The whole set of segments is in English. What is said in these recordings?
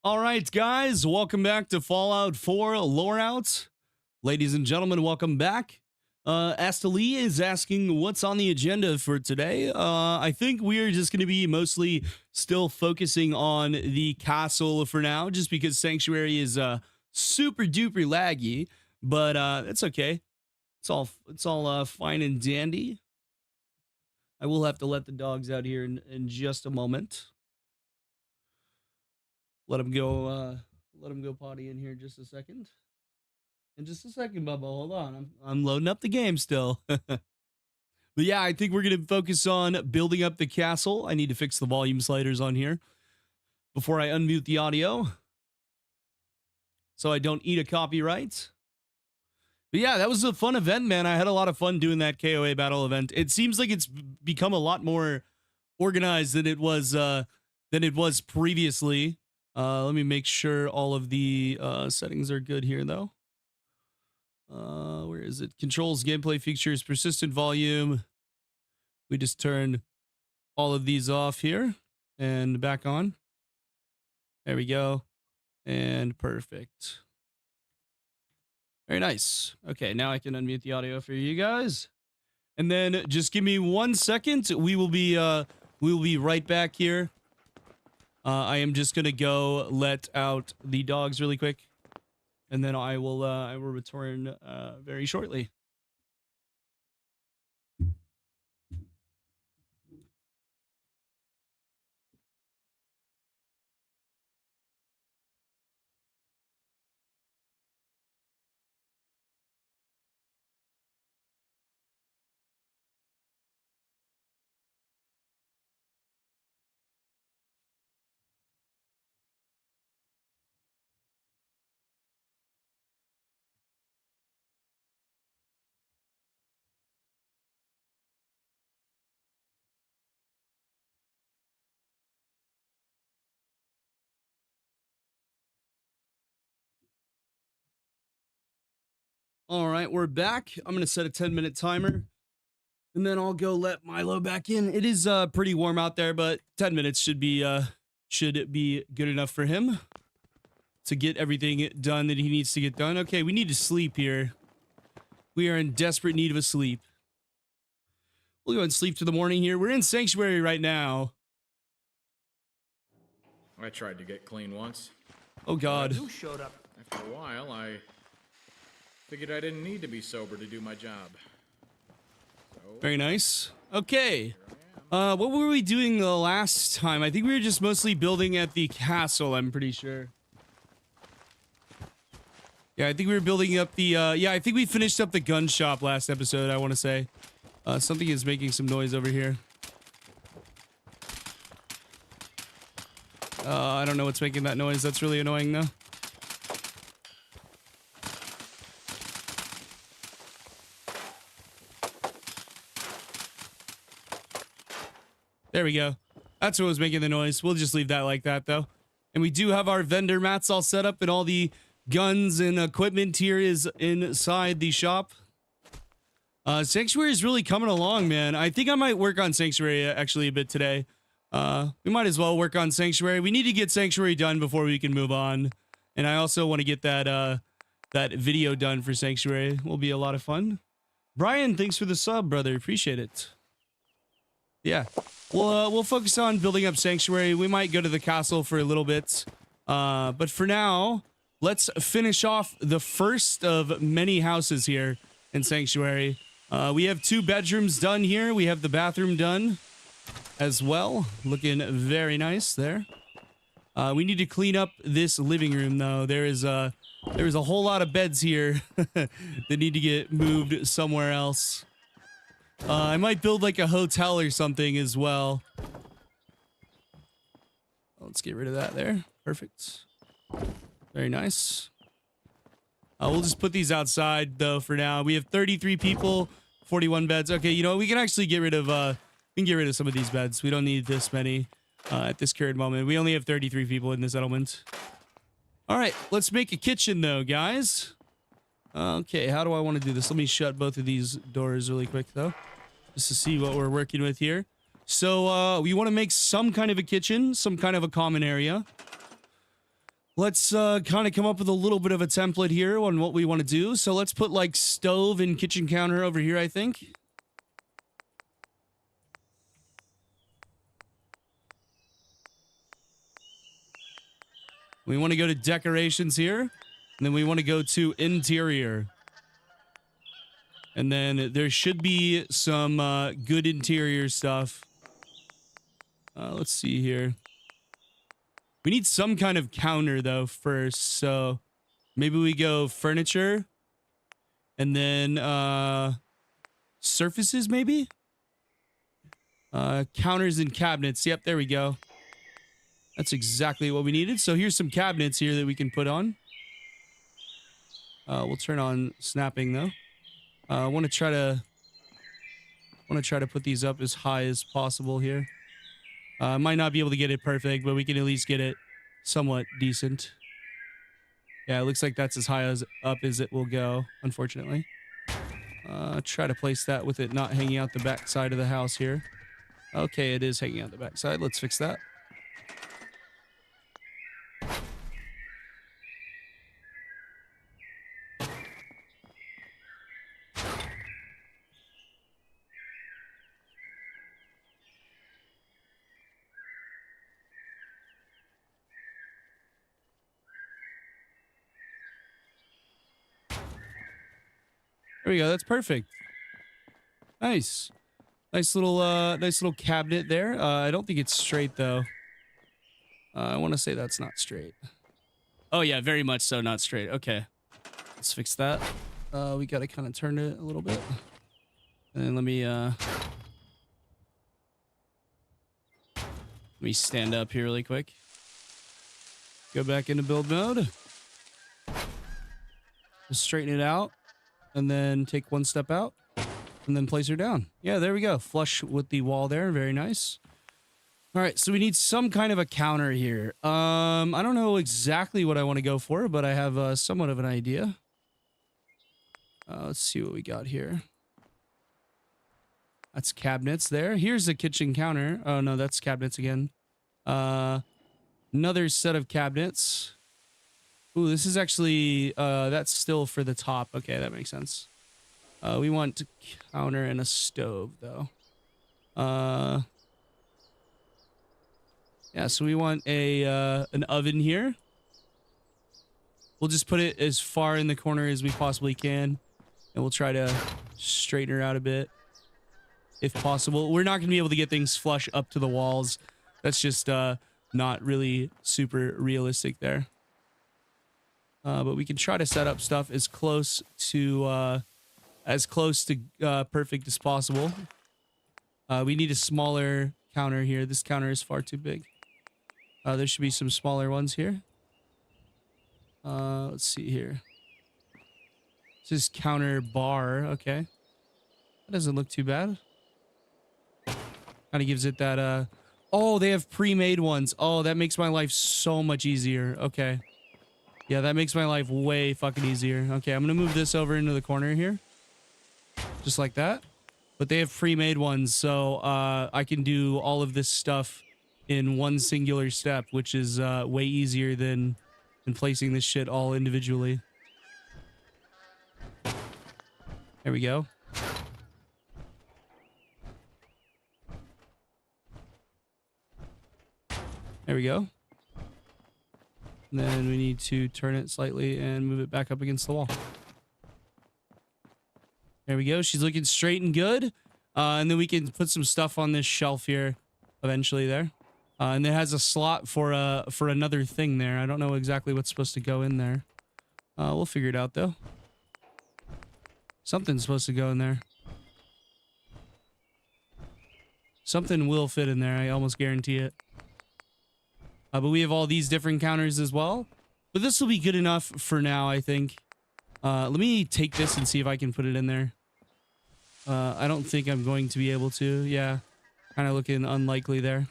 All right, guys, welcome back to Fallout 4 Loreout. Ladies and gentlemen, welcome back. Astali is asking what's on the agenda for today. I think we are just going to be mostly still focusing on the castle for now, just because Sanctuary is super duper laggy, but it's okay. It's all fine and dandy. I will have to let the dogs out here in just a moment. Let them go potty in here just a second. In just a second, Bubba. Hold on. I'm loading up the game still. But yeah, I think we're gonna focus on building up the castle. I need to fix the volume sliders on here before I unmute the audio, so I don't eat a copyright. But yeah, that was a fun event, man. I had a lot of fun doing that KOA battle event. It seems like it's become a lot more organized than it was previously. Let me make sure all of the settings are good here, though. Where is it? Controls, gameplay features, persistent volume. We just turn all of these off here and back on. There we go. And perfect. Very nice. Okay, now I can unmute the audio for you guys. And then just give me 1 second. We will be right back here. I am just gonna go let out the dogs really quick, and then I will return very shortly. All right, we're back. I'm gonna set a 10-minute timer, and then I'll go let Milo back in. It is pretty warm out there, but 10 minutes should be good enough for him to get everything done that he needs to get done. Okay, we need to sleep here. We are in desperate need of a sleep. We'll go and sleep to the morning here. We're in Sanctuary right now. I tried to get clean once. Oh God. You showed up. After a while, I figured I didn't need to be sober to do my job. So, Very nice. Okay. What were we doing the last time? I think we were just mostly building at the castle, I'm pretty sure. Yeah, I think we were building up the, yeah, I think we finished up the gun shop last episode, I want to say. Something is making some noise over here. I don't know what's making that noise. That's really annoying, though. There we go. That's what was making the noise. We'll just leave that like that, though. And we do have our vendor mats all set up, and all the guns and equipment here is inside the shop. Sanctuary is really coming along, man. I think I might work on Sanctuary actually a bit today. We might as well work on Sanctuary. We need to get Sanctuary done before we can move on. And I also want to get that that video done for Sanctuary. Will be a lot of fun. Brian, thanks for the sub, brother. Appreciate it. Yeah. We'll focus on building up Sanctuary. We might go to the castle for a little bit. But for now, let's finish off the first of many houses here in Sanctuary. We have 2 bedrooms done here. We have the bathroom done as well. Looking very nice there. We need to clean up this living room, though. There's a whole lot of beds here that need to get moved somewhere else. I might build like a hotel or something as well. Let's get rid of that there. Perfect. Very nice. We'll just put these outside, though, for now. We have 33 people, 41 beds. Okay, you know what? We can actually get rid of, we can get rid of some of these beds. We don't need this many at this current moment. We only have 33 people in the settlement. All right, let's make a kitchen, though, guys. Okay, how do I want to do this? Let me shut both of these doors really quick, though, just to see what we're working with here. So, we want to make some kind of a kitchen, some kind of a common area. let's kind of come up with a little bit of a template here on what we want to do. So let's put like stove and kitchen counter over here, I think. We want to go to decorations here, and then we want to go to interior. And then there should be some good interior stuff. Let's see here. We need some kind of counter though first, so maybe we go furniture and then surfaces maybe? Counters and cabinets. Yep, there we go. That's exactly what we needed. So here's some cabinets here that we can put on. We'll turn on snapping though. I want to try to put these up as high as possible here. Might not be able to get it perfect, but we can at least get it somewhat decent. Yeah, it looks like that's as high as up as it will go, unfortunately. Try to place that with it not hanging out the back side of the house here. Okay, it is hanging out the back side. Let's fix that. There we go. That's perfect. Nice. Nice little cabinet there. I don't think it's straight though. I want to say that's not straight. Oh yeah, very much so not straight. Okay. Let's fix that. We got to kind of turn it a little bit. And then let me stand up here really quick. Go back into build mode. Just straighten it out. And then take one step out. And then place her down. Yeah, there we go. Flush with the wall there. Very nice. All right, so we need some kind of a counter here. I don't know exactly what I want to go for, but I have somewhat of an idea. Let's see what we got here. That's cabinets there. Here's a kitchen counter. Oh, no, that's cabinets again. Another set of cabinets. Ooh, this is actually, that's still for the top. Okay, that makes sense. We want a counter and a stove, though. Yeah, so we want an oven here. We'll just put it as far in the corner as we possibly can. And we'll try to straighten her out a bit, if possible. We're not going to be able to get things flush up to the walls. That's just not really super realistic there. But we can try to set up stuff as close to perfect as possible. We need a smaller counter here. This counter is far too big. There should be some smaller ones here. Let's see here. This is counter bar. Okay. That doesn't look too bad. Kind of gives it that, oh, they have pre-made ones. Oh, that makes my life so much easier. Okay. Yeah, that makes my life way fucking easier. Okay, I'm gonna move this over into the corner here. Just like that. But they have pre-made ones, so I can do all of this stuff in one singular step, which is way easier than placing this shit all individually. There we go. There we go. And then we need to turn it slightly and move it back up against the wall. There we go. She's looking straight and good. And then we can put some stuff on this shelf here eventually there. And it has a slot for another thing there. I don't know exactly what's supposed to go in there. We'll figure it out though. Something's supposed to go in there. Something will fit in there. I almost guarantee it. But we have all these different counters as well. But this will be good enough for now, I think. Let me take this and see if I can put it in there. I don't think I'm going to be able to. Yeah, kind of looking unlikely there.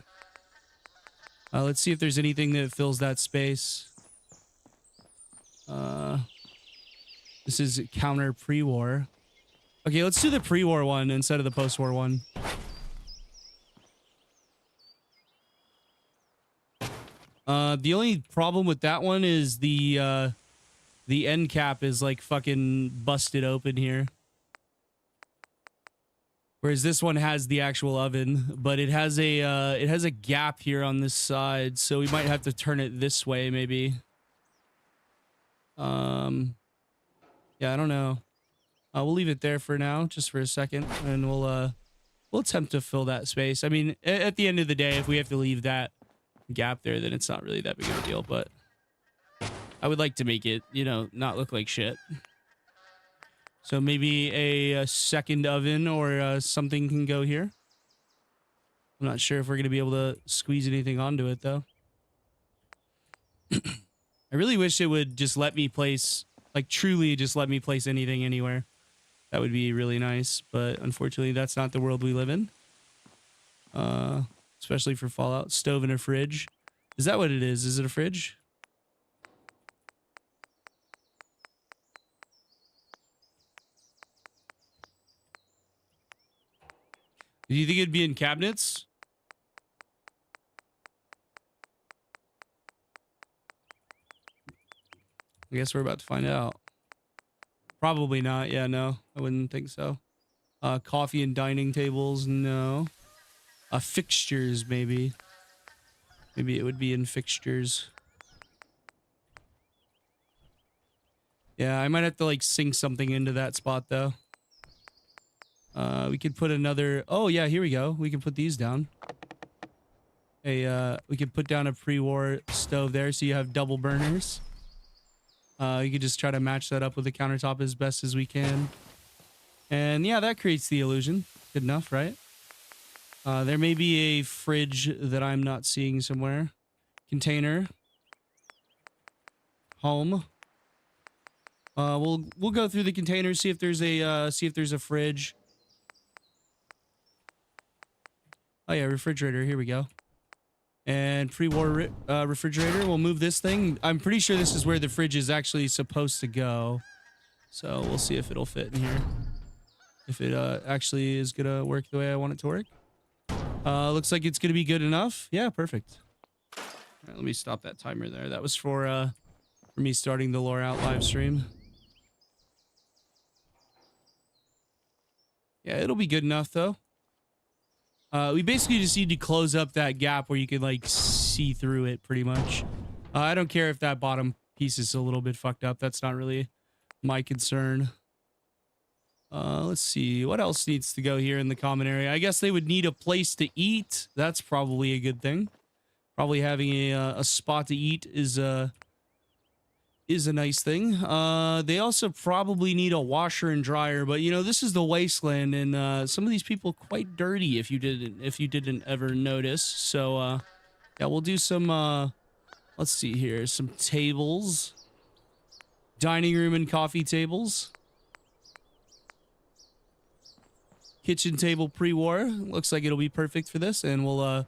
Let's see if there's anything that fills that space. This is counter pre-war. Okay, let's do the pre-war one instead of the post-war one. The only problem with that one is the end cap is like fucking busted open here. Whereas this one has the actual oven, but it has a gap here on this side, so we might have to turn it this way maybe. Yeah, I don't know. We'll leave it there for now, just for a second, and we'll attempt to fill that space. I mean, at the end of the day, if we have to leave that gap there, then it's not really that big of a deal, but I would like to make it, you know, not look like shit. So maybe a second oven or something can go here. I'm not sure if we're going to be able to squeeze anything onto it, though. I really wish it would just let me place, like truly just let me place anything anywhere. That would be really nice, but unfortunately that's not the world we live in. Especially for Fallout. Stove and a fridge. Is that what it is? Is it a fridge? Do you think it'd be in cabinets? I guess we're about to find out. Probably not. Yeah, no. I wouldn't think so. Coffee and dining tables, no. Fixtures, maybe. Maybe it would be in fixtures. Yeah, I might have to, like, sink something into that spot, though. We could put another... Oh, yeah, here we go. We can put these down. We could put down a pre-war stove there so you have double burners. You could just try to match that up with the countertop as best as we can. And yeah, that creates the illusion. Good enough, right? There may be a fridge that I'm not seeing somewhere. Container. Home. We'll go through the containers, see if there's a fridge. Oh yeah, refrigerator. Here we go. And pre-war refrigerator. We'll move this thing. I'm pretty sure this is where the fridge is actually supposed to go. So we'll see if it'll fit in here. If it actually is gonna work the way I want it to work. Looks like it's gonna be good enough. Yeah, perfect. All right, let me stop that timer there. That was for me starting the Loreout live stream. Yeah, it'll be good enough though. We basically just need to close up that gap where you can like see through it pretty much. I don't care if that bottom piece is a little bit fucked up. That's not really my concern. Let's see. What else needs to go here in the common area? I guess they would need a place to eat. That's probably a good thing. Probably having a spot to eat is a nice thing. They also probably need a washer and dryer, but you know, this is the Wasteland, and some of these people are quite dirty if you didn't ever notice. So yeah, we'll do some let's see here, some tables. Dining room and coffee tables. Kitchen table pre-war. Looks like it'll be perfect for this, and we'll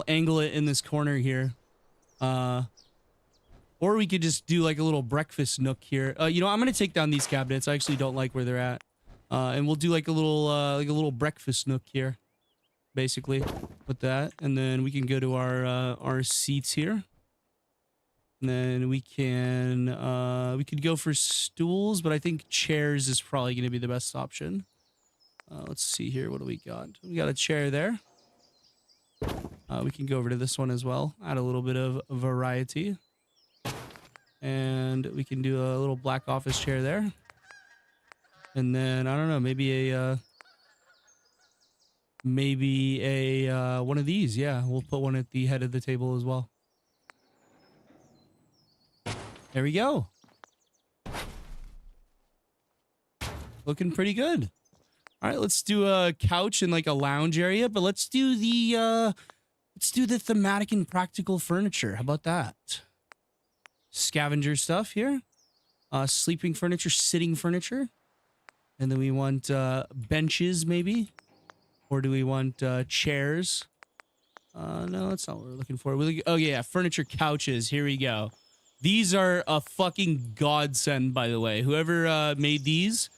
angle it in this corner here. Or we could just do like a little breakfast nook here. You know, I'm gonna take down these cabinets. I actually don't like where they're at. And we'll do like a little breakfast nook here, basically. Put that, and then we can go to our seats here. And then we could go for stools, but I think chairs is probably gonna be the best option. Let's see here. What do we got? We got a chair there. We can go over to this one as well. Add a little bit of variety. And we can do a little black office chair there. And then, I don't know, maybe a one of these. Yeah, we'll put one at the head of the table as well. There we go. Looking pretty good. All right, let's do a couch and like a lounge area, but let's do the thematic and practical furniture. How about that? Scavenger stuff here. Sleeping furniture, sitting furniture. And then we want benches maybe. Or do we want chairs? No, that's not what we're looking for. Oh yeah, furniture couches. Here we go. These are a fucking godsend, by the way. Whoever made these,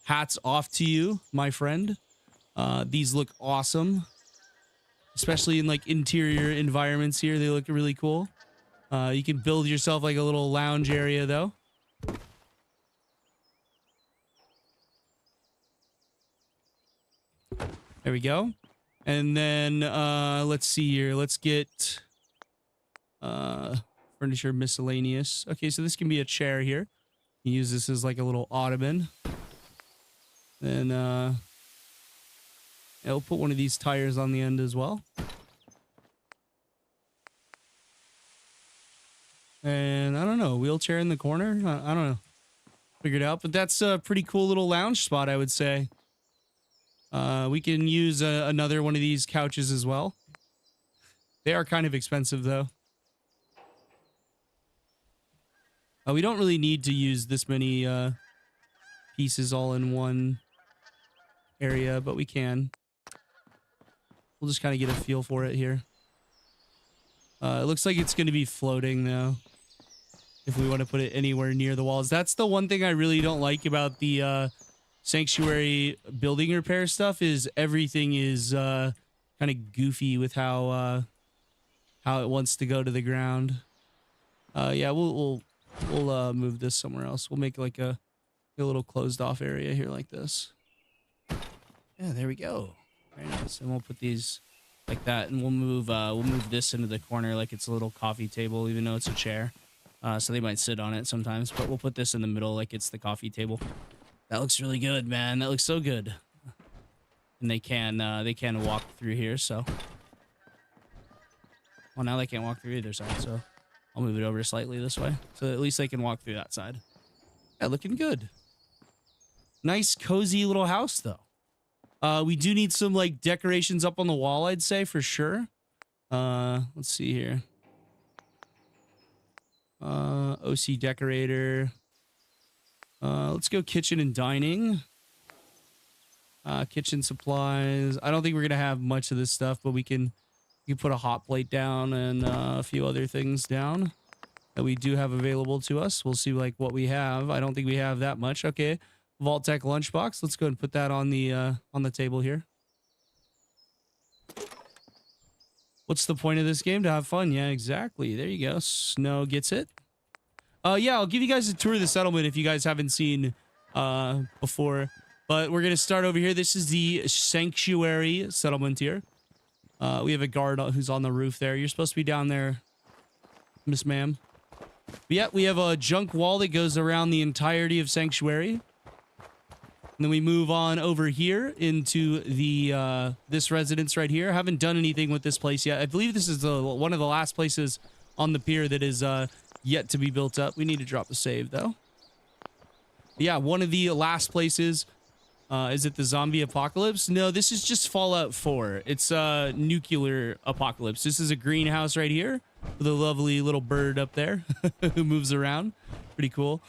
hats off to you, my friend. These look awesome. Especially in like interior environments here. They look really cool. You can build yourself like a little lounge area though. There we go. And then let's see here. Let's get furniture miscellaneous. Okay, so this can be a chair here. You use this as like a little ottoman. Then we'll put one of these tires on the end as well. And I don't know, wheelchair in the corner? I don't know. Figured out, but that's a pretty cool little lounge spot, I would say. We can use another one of these couches as well. They are kind of expensive though. We don't really need to use this many pieces all in one area, but we can. We'll just kind of get a feel for it here. It looks like it's going to be floating though, if we want to put it anywhere near the walls. That's the one thing I really don't like about the Sanctuary building repair stuff, is everything is kind of goofy with how it wants to go to the ground. Yeah, we'll move this somewhere else. We'll make like a little closed off area here like this. Yeah, there we go. Very nice. And we'll put these like that, and we'll move this into the corner like it's a little coffee table, even though it's a chair. So they might sit on it sometimes, but we'll put this in the middle like it's the coffee table. That looks really good, man. That looks so good. And they can walk through here, so. Well, now they can't walk through either side, so I'll move it over slightly this way, so at least they can walk through that side. Yeah, looking good. Nice, cozy little house, though. We do need some like decorations up on the wall, I'd say, for sure. Let's see here. OC decorator. Let's go kitchen and dining. Kitchen supplies. I don't think we're gonna have much of this stuff, but we can put a hot plate down and a few other things down that we do have available to us. We'll see like what we have. I don't think we have that much. Okay. Vault-Tec lunchbox. Let's go ahead and put that on the table here. What's the point of this game? To have fun. Yeah, exactly. There you go. Snow gets it. Yeah, I'll give you guys a tour of the settlement if you guys haven't seen before. But we're going to start over here. This is the Sanctuary settlement here. We have a guard who's on the roof there. You're supposed to be down there, Miss Ma'am. Yeah, we have a junk wall that goes around the entirety of Sanctuary. And then we move on over here into the this residence right here. I haven't done anything with this place yet. I believe this is one of the last places on the pier that is yet to be built up. We need to drop the save though. Yeah, one of the last places. Is it the zombie apocalypse? No, this is just Fallout 4. It's nuclear apocalypse. This is a greenhouse right here with a lovely little bird up there who moves around. Pretty cool.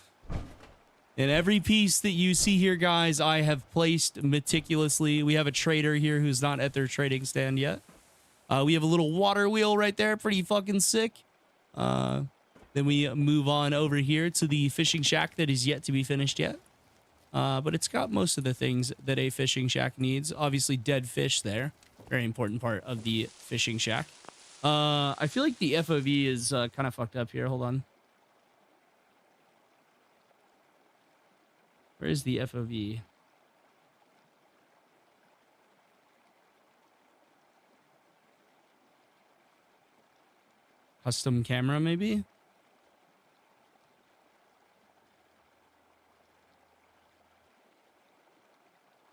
And every piece that you see here, guys, I have placed meticulously. We have a trader here who's not at their trading stand yet. We have a little water wheel right there. Pretty fucking sick. Then we move on over here to the fishing shack that is yet to be finished yet. But it's got most of the things that a fishing shack needs. Obviously, dead fish there. Very important part of the fishing shack. I feel like the FOV is kind of fucked up here. Hold on. Where is the FOV? Custom camera, maybe?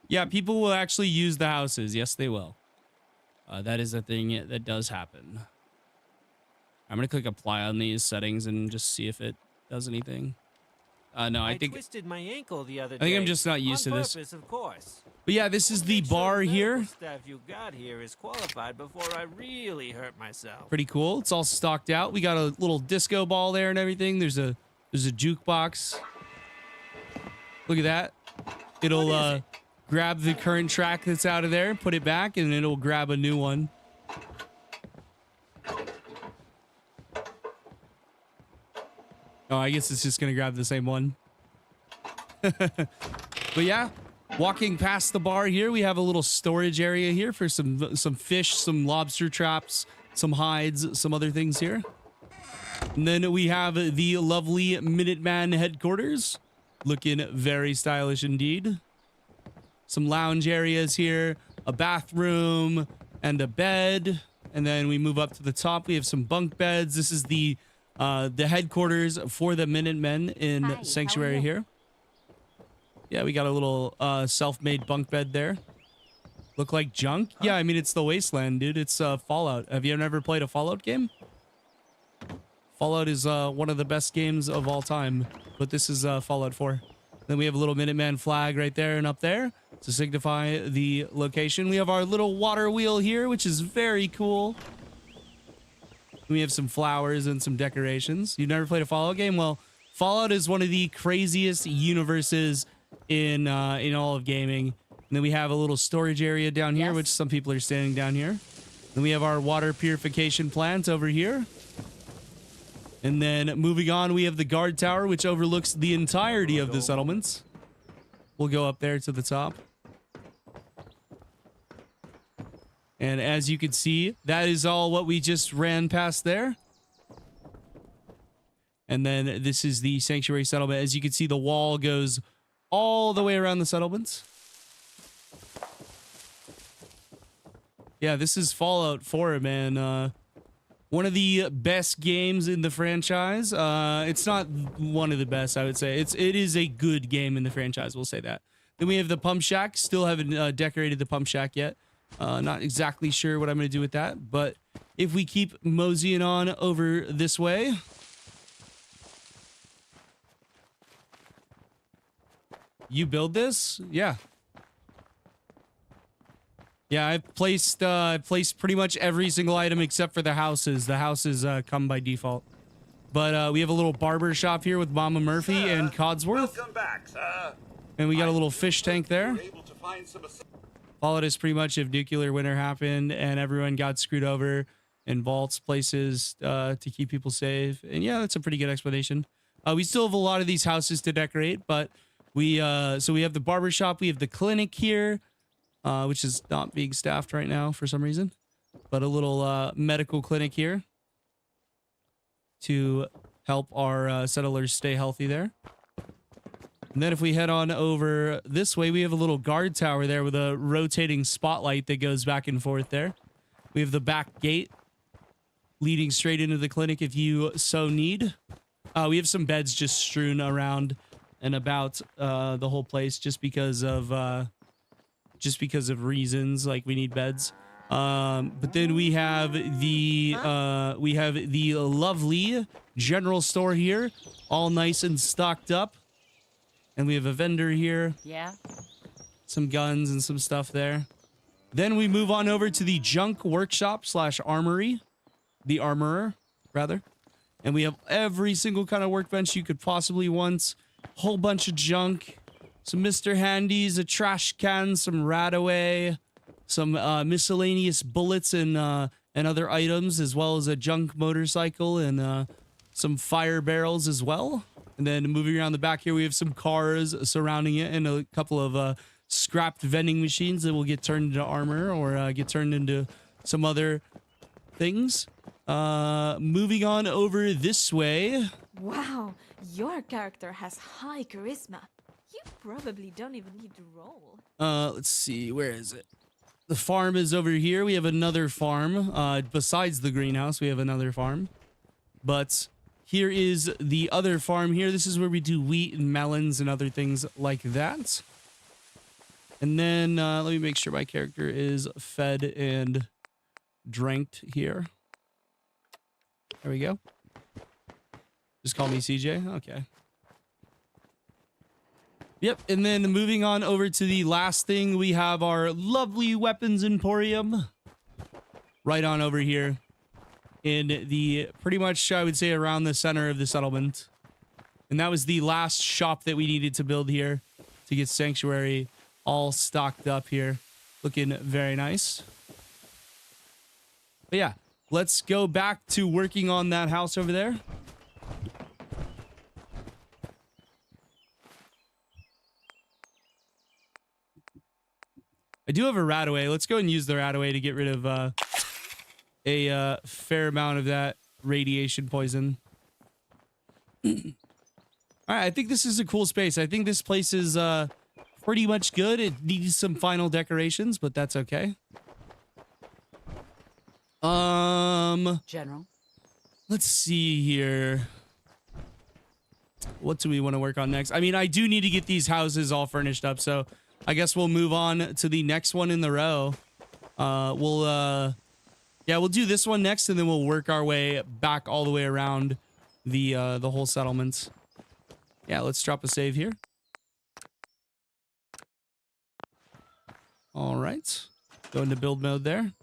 Yeah, people will actually use the houses. Yes, they will. That is a thing that does happen. I'm going to click apply on these settings and just see if it does anything. No, I think twisted my ankle the other day. I think I'm just not used to this. Purpose, of course. But yeah, this is the bar here. The staff you got here is qualified before I really hurt myself. Pretty cool. It's all stocked out. We got a little disco ball there and everything. There's a jukebox. Look at that. It'll grab the current track that's out of there, put it back, and it'll grab a new one. Oh, I guess it's just gonna grab the same one. But yeah, walking past the bar here, we have a little storage area here for some fish, some lobster traps, some hides, some other things here. And then we have the lovely Minuteman headquarters. Looking very stylish indeed. Some lounge areas here, a bathroom, and a bed. And then we move up to the top. We have some bunk beds. This is the headquarters for the Minutemen in Hi, Sanctuary how are you? here. Yeah, we got a little self-made bunk bed there. Look like junk? Yeah, I mean, it's the Wasteland, dude. It's Fallout. Have you ever played a Fallout game? Fallout is one of the best games of all time, but this is Fallout 4. Then we have a little Minuteman flag right there and up there to signify the location. We have our little water wheel here, which is very cool. We have some flowers and some decorations. You've never played a Fallout game? Well, Fallout is one of the craziest universes in all of gaming. And then we have a little storage area down here, Yes. which some people are standing down here. Then we have our water purification plant over here. And then moving on, we have the guard tower, which overlooks the entirety of the settlements. We'll go up there to the top. And as you can see, that is all what we just ran past there. And then this is the sanctuary settlement. As you can see, the wall goes all the way around the settlements. Yeah, this is Fallout 4, man. One of the best games in the franchise. It's not one of the best, I would say. It is a good game in the franchise, we'll say that. Then we have the pump shack. Still haven't decorated the pump shack yet. Not exactly sure what I'm going to do with that. But if we keep moseying on over this way... You build this? Yeah. Yeah, I've placed pretty much every single item except for the houses. The houses come by default. But we have a little barber shop here with Mama Murphy and Codsworth. Welcome back, sir. And we got a little fish tank there. We're able to find some Followed us pretty much if nuclear winter happened and everyone got screwed over in vaults, places to keep people safe. And yeah, that's a pretty good explanation. We still have a lot of these houses to decorate, but so we have the barber shop, we have the clinic here, which is not being staffed right now for some reason, but a little medical clinic here to help our settlers stay healthy there. And then if we head on over this way, we have a little guard tower there with a rotating spotlight that goes back and forth there. We have the back gate leading straight into the clinic if you so need. We have some beds just strewn around and about the whole place just because of reasons, like we need beds. But then we have the lovely general store here, all nice and stocked up. And we have a vendor here. Yeah. Some guns and some stuff there. Then we move on over to the junk workshop / armory. The armorer, rather. And we have every single kind of workbench you could possibly want. Whole bunch of junk. Some Mr. Handies, a trash can, some Radaway, some miscellaneous bullets and other items, as well as a junk motorcycle and some fire barrels as well. And then moving around the back here, we have some cars surrounding it and a couple of scrapped vending machines that will get turned into armor or get turned into some other things. Moving on over this way. Wow, your character has high charisma. You probably don't even need to roll. Let's see, where is it? The farm is over here. We have another farm. Besides the greenhouse, we have another farm. But here is the other farm here. This is where we do wheat and melons and other things like that. And then let me make sure my character is fed and dranked here. There we go. Just call me CJ. Okay. Yep, and then moving on over to the last thing, we have our lovely weapons emporium. Right on over here. In the, pretty much, I would say, around the center of the settlement. And that was the last shop that we needed to build here to get Sanctuary all stocked up here. Looking very nice. But yeah, let's go back to working on that house over there. I do have a Radaway. Let's go and use the Radaway to get rid of a fair amount of that radiation poison. All right, I think this is a cool space. I think this place is pretty much good. It needs some final decorations, but that's okay. General. Let's see here. What do we want to work on next? I mean, I do need to get these houses all furnished up, so I guess we'll move on to the next one in the row. We'll do this one next, and then we'll work our way back all the way around the whole settlements. Yeah, let's drop a save here. All right. Go into build mode there.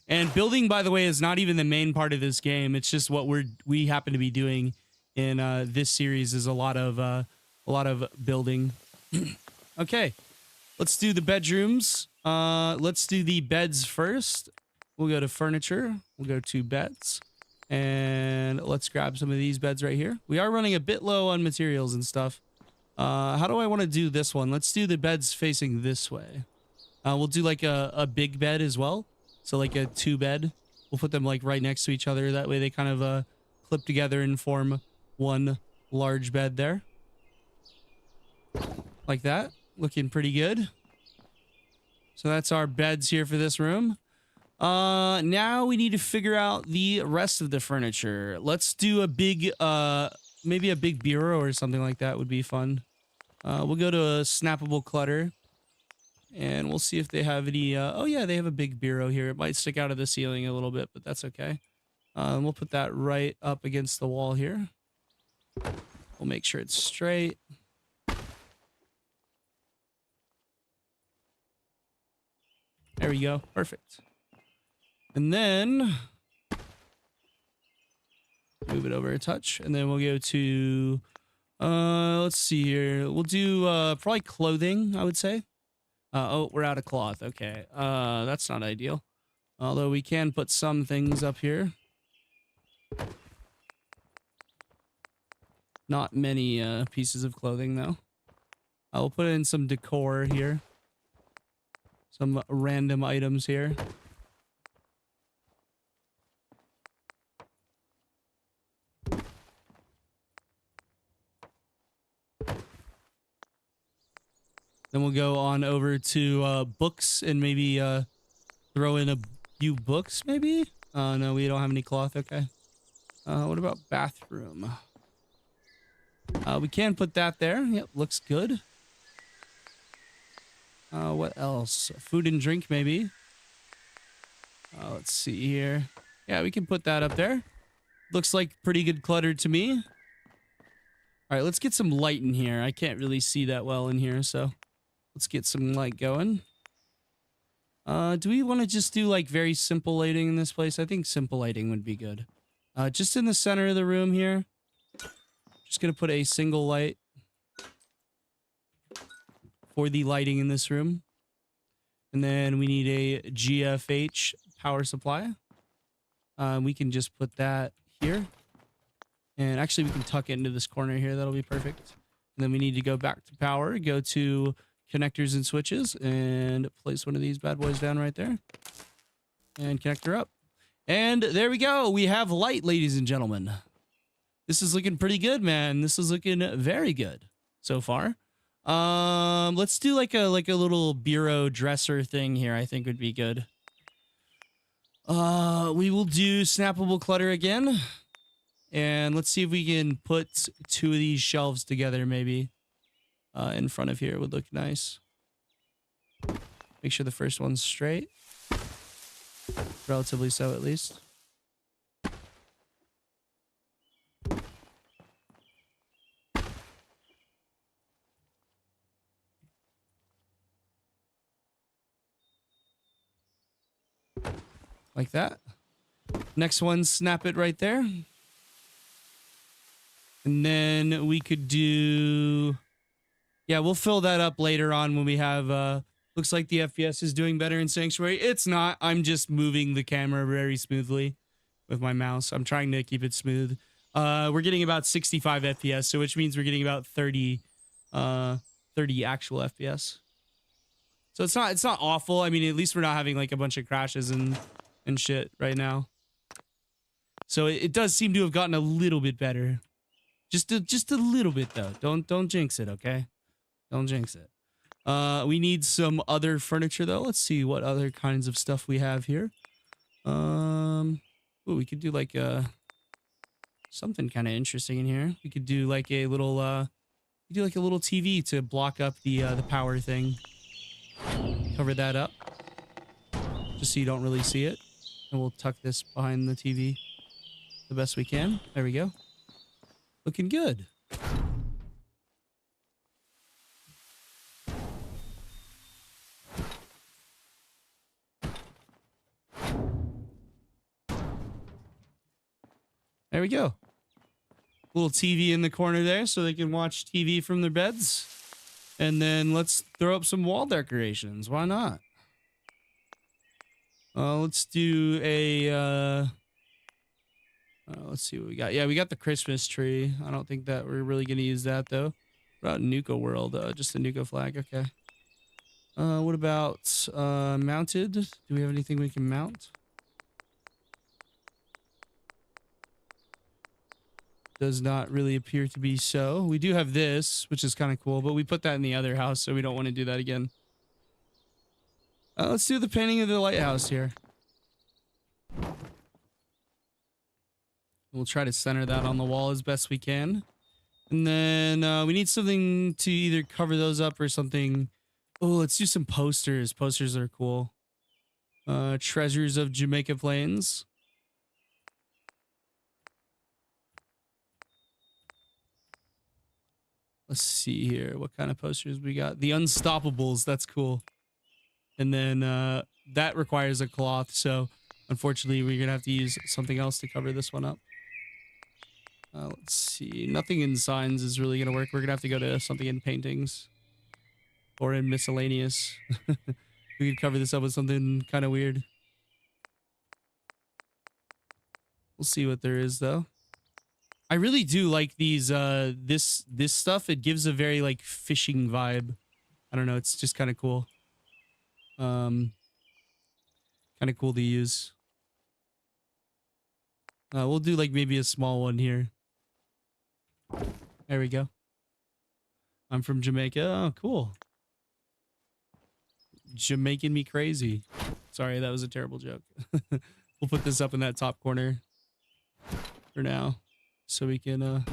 And building, by the way, is not even the main part of this game. It's just what we happen to be doing in this series is a lot of building. Okay. Let's do the bedrooms. Let's do the beds first. We'll go to furniture. We'll go to beds. And let's grab some of these beds right here. We are running a bit low on materials and stuff. How do I want to do this one? Let's do the beds facing this way. We'll do like a big bed as well. So like a 2-bed. We'll put them like right next to each other. That way they kind of clip together and form one large bed there. Like that. Looking pretty good. So that's our beds here for this room. Now we need to figure out the rest of the furniture. Let's do a big, maybe a big bureau or something like that would be fun. We'll go to a snappable clutter and we'll see if they have any, oh yeah, they have a big bureau here. It might stick out of the ceiling a little bit, but that's okay. We'll put that right up against the wall here. We'll make sure it's straight. There we go. Perfect. And then move it over a touch, and then we'll go to let's see here. We'll do probably clothing, I would say. Oh, we're out of cloth. Okay. That's not ideal. Although we can put some things up here. Not many pieces of clothing though. I'll put in some decor here. Some random items here. Then we'll go on over to books and maybe throw in a few books, maybe? No, we don't have any cloth. Okay. What about bathroom? We can put that there. Yep, looks good. What else? Food and drink, maybe. Let's see here. Yeah, we can put that up there. Looks like pretty good clutter to me. All right, let's get some light in here. I can't really see that well in here, so let's get some light going. Do we want to just do like very simple lighting in this place? I think simple lighting would be good. Just in the center of the room here. Just gonna put a single light for the lighting in this room. And then we need a GFH power supply. We can just put that here. And actually we can tuck it into this corner here. That'll be perfect. And then we need to go back to power, go to connectors and switches, and place one of these bad boys down right there. And connect her up. And there we go. We have light, ladies and gentlemen. This is looking pretty good, man. This is looking very good so far. Let's do like a little bureau dresser thing here. I think would be good. We will do snappable clutter again. And let's see if we can put 2 of these shelves together maybe. In front of here would look nice. Make sure the first one's straight. Relatively so, at least. Like that. Next one, snap it right there. And then we could do... Yeah, we'll fill that up later on when we have... Looks like the FPS is doing better in Sanctuary. It's not. I'm just moving the camera very smoothly with my mouse. I'm trying to keep it smooth. We're getting about 65 FPS, so which means we're getting about 30 actual FPS. So it's not awful. I mean, at least we're not having like a bunch of crashes and shit right now. So it does seem to have gotten a little bit better. Just a little bit though. Don't jinx it, okay? Don't jinx it. We need some other furniture though. Let's see what other kinds of stuff we have here. Ooh, we could do like something kind of interesting in here. We could do like a little TV to block up the power thing. Cover that up just so you don't really see it. And we'll tuck this behind the TV the best we can. There we go. Looking good. There we go. Little TV in the corner there so they can watch TV from their beds. And then let's throw up some wall decorations. Why not? Let's do a... let's see what we got. Yeah, we got the Christmas tree. I don't think that we're really going to use that, though. What about Nuka World? Just a Nuka flag. Okay. What about mounted? Do we have anything we can mount? Does not really appear to be so. We do have this, which is kind of cool, but we put that in the other house, so we don't want to do that again. Let's do the painting of the lighthouse here. We'll try to center that on the wall as best we can. And then we need something to either cover those up or something. Oh, let's do some posters. Posters are cool. Treasures of Jamaica Plains. Let's see here. What kind of posters we got? The Unstoppables. That's cool. And then that requires a cloth. So unfortunately, we're going to have to use something else to cover this one up. Let's see. Nothing in signs is really going to work. We're going to have to go to something in paintings. Or in miscellaneous. We could cover this up with something kind of weird. We'll see what there is, though. I really do like these, this stuff. It gives a very, like, fishing vibe. I don't know. It's just kind of cool. Kind of cool to use. We'll do, like, maybe a small one here. There we go. I'm from Jamaica. Oh, cool. Jamaican me crazy. Sorry, that was a terrible joke. We'll put this up in that top corner for now. So we can there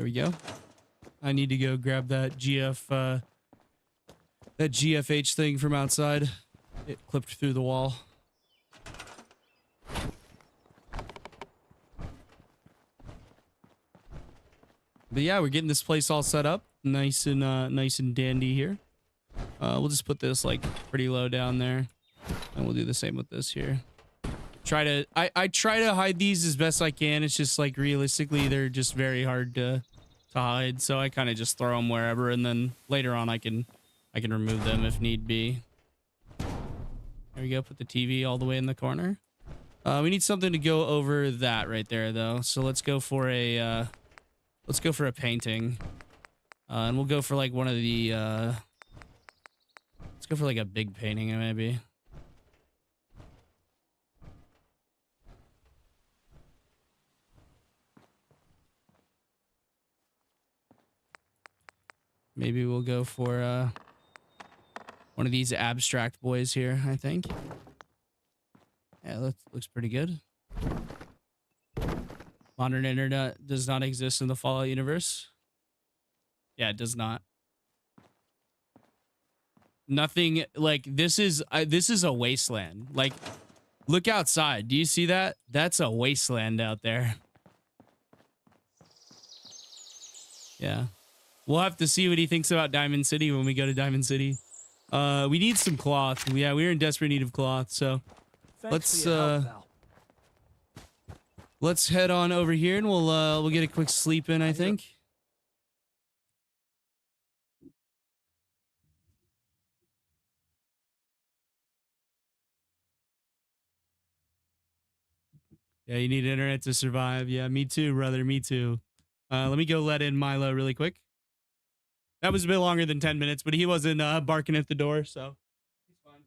we go. I need to go grab that that GFH thing from outside. It clipped through the wall. But yeah, we're getting this place all set up, nice and dandy here. We'll just put this like pretty low down there, and we'll do the same with this here. I try to hide these as best I can. It's just like realistically, they're just very hard to hide. So I kind of just throw them wherever, and then later on I can remove them if need be. There we go. Put the TV all the way in the corner. We need something to go over that right there, though. So let's go for a painting, and we'll go for like one of the. Let's go for like a big painting, maybe. Maybe we'll go for one of these abstract boys here, I think. Yeah, that looks pretty good. Modern internet does not exist in the Fallout universe. Yeah, it does not. Nothing like this is a wasteland. Like, look outside. Do you see that? That's a wasteland out there. Yeah. We'll have to see what he thinks about Diamond City when we go to Diamond City. We need some cloth. Yeah, we're in desperate need of cloth, so let's head on over here and we'll get a quick sleep in, I think. Yeah, you need internet to survive. Yeah, me too, brother. Me too. Let me go let in Milo really quick. That was a bit longer than 10 minutes, but he wasn't barking at the door, so he's fine.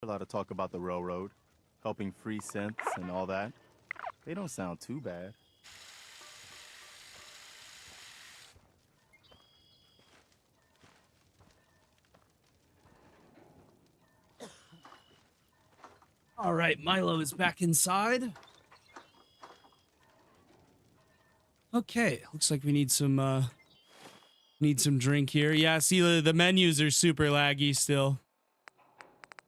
A lot of talk about the railroad, helping free synths and all that. They don't sound too bad. All right, Milo is back inside. Okay, looks like we need some drink here. Yeah, see the menus are super laggy still.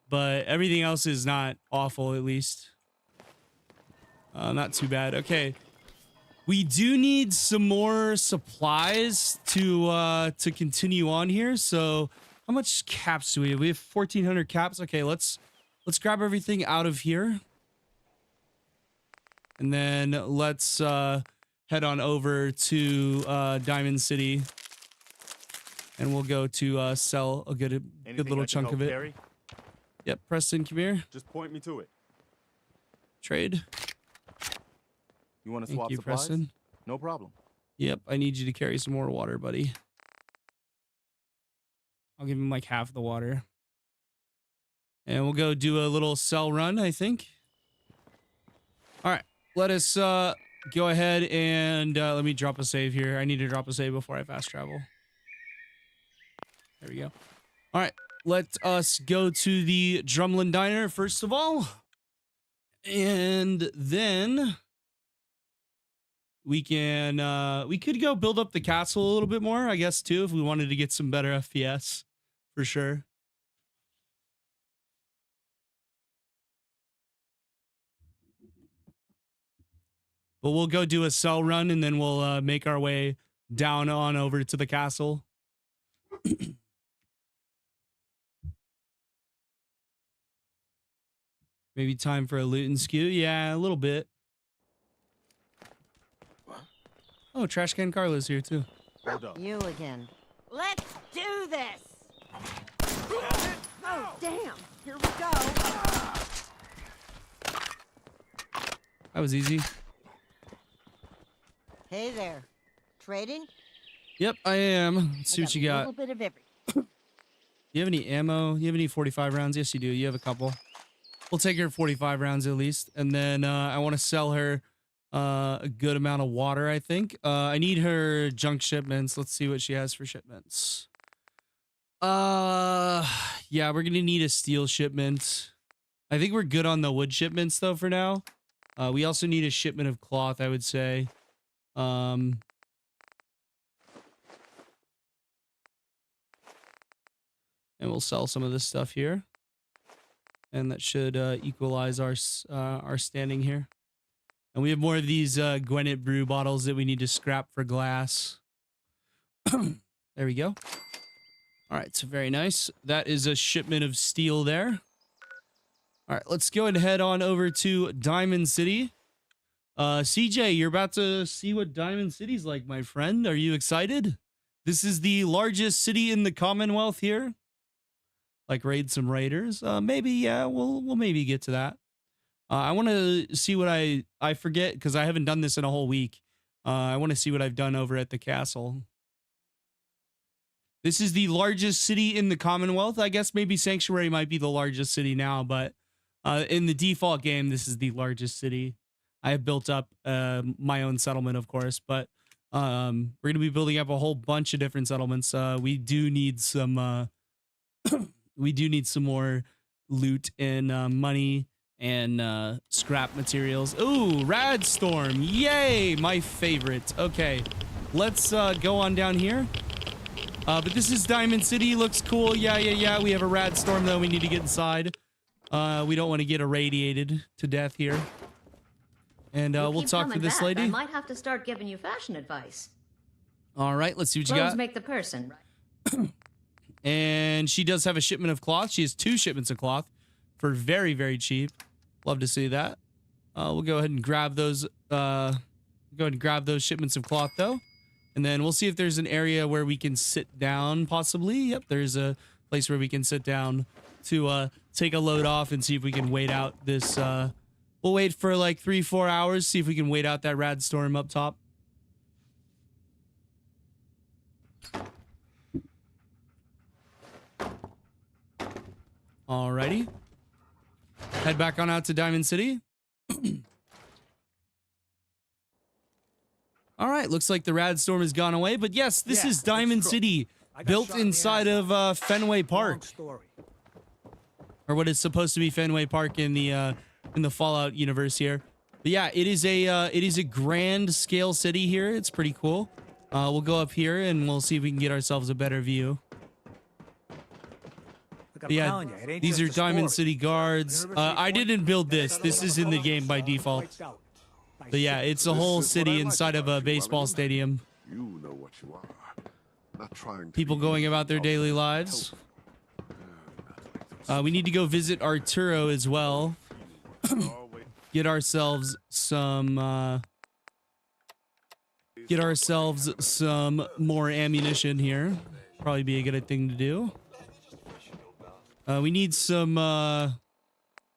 But everything else is not awful, at least. Not too bad. Okay. We do need some more supplies to continue on here. So how much caps do we have? We have 1,400 caps. Okay, let's grab everything out of here. And then let's head on over to Diamond City. And we'll go to sell a good little chunk of it. Carry? Yep, Preston, come here. Just point me to it. Trade. You want to Thank swap you, supplies? Preston. No problem. Yep, I need you to carry some more water, buddy. I'll give him like half the water. And we'll go do a little sell run, I think. All right, let us go ahead and let me drop a save here. I need to drop a save before I fast travel. There we go. All right, let us go to the Drumlin Diner first of all. And then we could go build up the castle a little bit more, I guess, too, if we wanted to get some better FPS, for sure. But we'll go do a sell run, and then we'll make our way down on over to the castle. Maybe time for a loot and skew. Yeah, a little bit. Oh, Trash Can Carla's here, too. Hold up. You again. Let's do this! Oh, damn! Here we go! That was easy. Hey there. Trading? Yep, I am. Let's see what you A got. little bit of everything. You have any ammo? You have any 45 rounds? Yes, you do. You have a couple. We'll take her 45 rounds at least. And then I want to sell her a good amount of water, I think. I need her junk shipments. Let's see what she has for shipments. Yeah, we're going to need a steel shipment. I think we're good on the wood shipments, though, for now. We also need a shipment of cloth, I would say. And we'll sell some of this stuff here. And that should equalize our standing here. And we have more of these Gwinnett brew bottles that we need to scrap for glass. There we go. All right, so very nice. That is a shipment of steel there. All right, let's go and head on over to Diamond City. CJ, you're about to see what Diamond City's like, my friend. Are you excited? This is the largest city in the Commonwealth here. Like raid some raiders. Maybe, yeah, we'll maybe get to that. I want to see what I forget because I haven't done this in a whole week. I want to see what I've done over at the castle. This is the largest city in the Commonwealth. I guess maybe Sanctuary might be the largest city now, but in the default game, this is the largest city. I have built up my own settlement, of course, but we're going to be building up a whole bunch of different settlements. We do need some we do need some more loot and money and scrap materials. Ooh, Rad Storm. Yay, my favorite. Okay, let's go on down here. But this is Diamond City. Looks cool. Yeah. We have a Rad Storm, though. We need to get inside. We don't want to get irradiated to death here. And we'll keep talk to coming this back, lady. I might have to start giving you fashion advice. All right, let's see what you Clothes got. make the person. And she does have a shipment of cloth. She has 2 shipments of cloth for very, very cheap. Love to see that. We'll go ahead and grab those. Shipments of cloth, though. And then we'll see if there's an area where we can sit down, possibly. Yep, there's a place where we can sit down to take a load off and see if we can wait out this. We'll wait for like 3-4 hours, see if we can wait out that rad storm up top. Alrighty. Head back on out to Diamond City. All right, looks like the rad storm has gone away, but yes, this is Diamond City, built inside of Fenway Park, or what is supposed to be Fenway Park in the Fallout universe here. But yeah, it is a grand scale city here. It's pretty cool. We'll go up here and we'll see if we can get ourselves a better view. But yeah, these are Diamond City guards. I didn't build this. This is in the game by default. But yeah, it's a whole city inside of a baseball stadium. You know what you are. Not trying to People going about their daily lives. We need to go visit Arturo as well. Get ourselves some more ammunition here. Probably be a good thing to do. We need some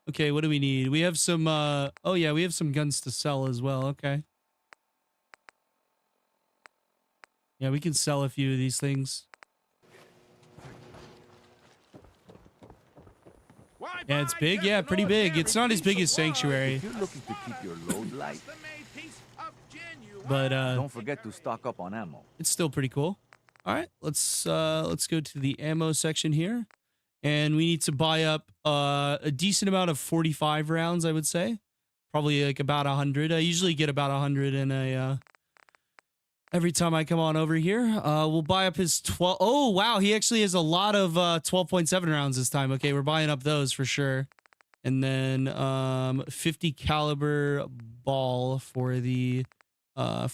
okay, what do we need? We have some oh yeah, we have some guns to sell as well. Okay. Yeah, we can sell a few of these things. Yeah, it's big. Yeah, pretty big. It's not as big as Sanctuary. You're looking to keep your load light, But don't forget to stock up on ammo. it's still pretty cool. All right, let's go to the ammo section here. And we need to buy up a decent amount of 45 rounds, I would say. Probably like about 100. I usually get about 100 in a every time I come on over here. We'll buy up his 12. Oh, wow. He actually has a lot of 12.7 rounds this time. Okay, we're buying up those for sure. And then 50 caliber ball for the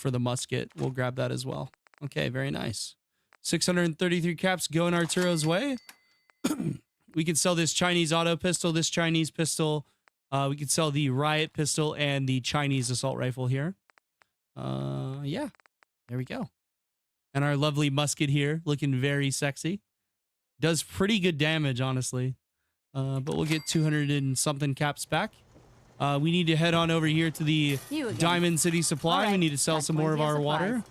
musket. We'll grab that as well. Okay, very nice. 633 caps going Arturo's way. We can sell this Chinese auto pistol, this Chinese pistol. We could sell the riot pistol and the Chinese assault rifle here. Yeah, there we go. And our lovely musket here, looking very sexy. Does pretty good damage, honestly. But we'll get 200 and something caps back. We need to head on over here to the Diamond City Supply. Right. We need to sell some more of our water.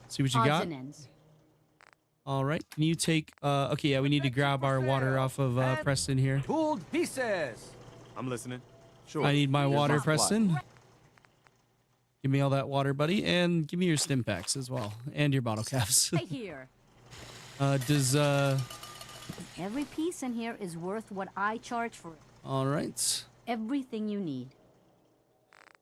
See what you got. All right, can you take, okay, yeah, we need to grab our water off of Preston here. Pooled pieces. I'm listening. Sure. I need my Here's water, supply. Preston. Give me all that water, buddy, and give me your stim packs as well, and your bottle caps. Right here. Does, Every piece in here is worth what I charge for it. all right. Everything you need.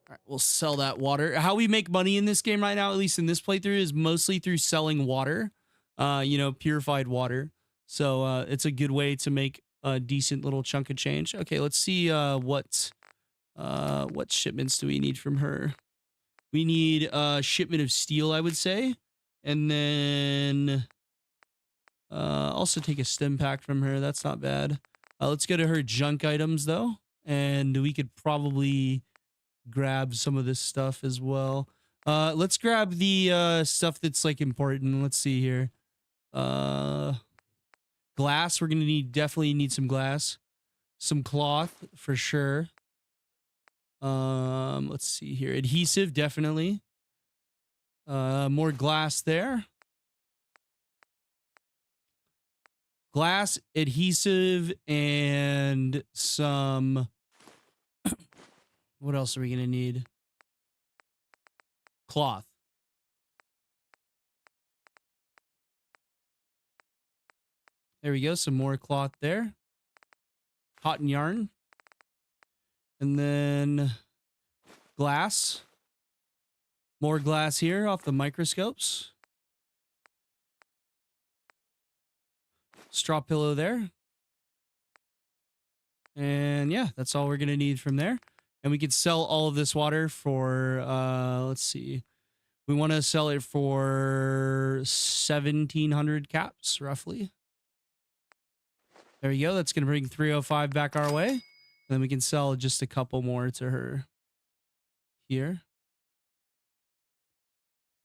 All right, we'll sell that water. How we make money in this game right now, at least in this playthrough, is mostly through selling water. You know, purified water. So it's a good way to make a decent little chunk of change. Okay, let's see what shipments do we need from her. We need a shipment of steel, I would say. And then also take a stim pack from her. That's not bad. Let's go to her junk items though. And we could probably grab some of this stuff as well. Let's grab the stuff that's like important. Let's see here. Glass. We're gonna definitely need some glass. Some cloth for sure. Let's see here. Adhesive, definitely. More glass there. Glass, adhesive, and some... What else are we gonna need? Cloth. There we go. Some more cloth there. Cotton yarn. And then glass. More glass here off the microscopes. Straw pillow there. And yeah, that's all we're going to need from there. And we could sell all of this water for, let's see. We want to sell it for 1,700 caps, roughly. There we go. That's going to bring 305 back our way. And then we can sell just a couple more to her here.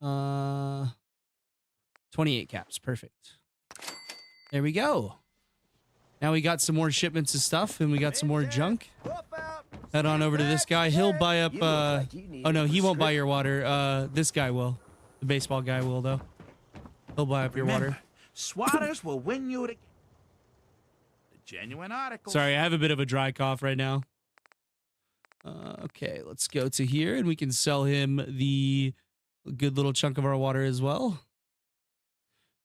28 caps. Perfect. There we go. Now we got some more shipments of stuff, and we got some more junk. Head on over to this guy. He'll buy up, oh no, he won't buy your water. This guy will. The baseball guy will, though. He'll buy up your water. Swatters will win you the genuine article. Sorry, I have a bit of a dry cough right now. Okay, let's go to here, and we can sell him the good little chunk of our water as well.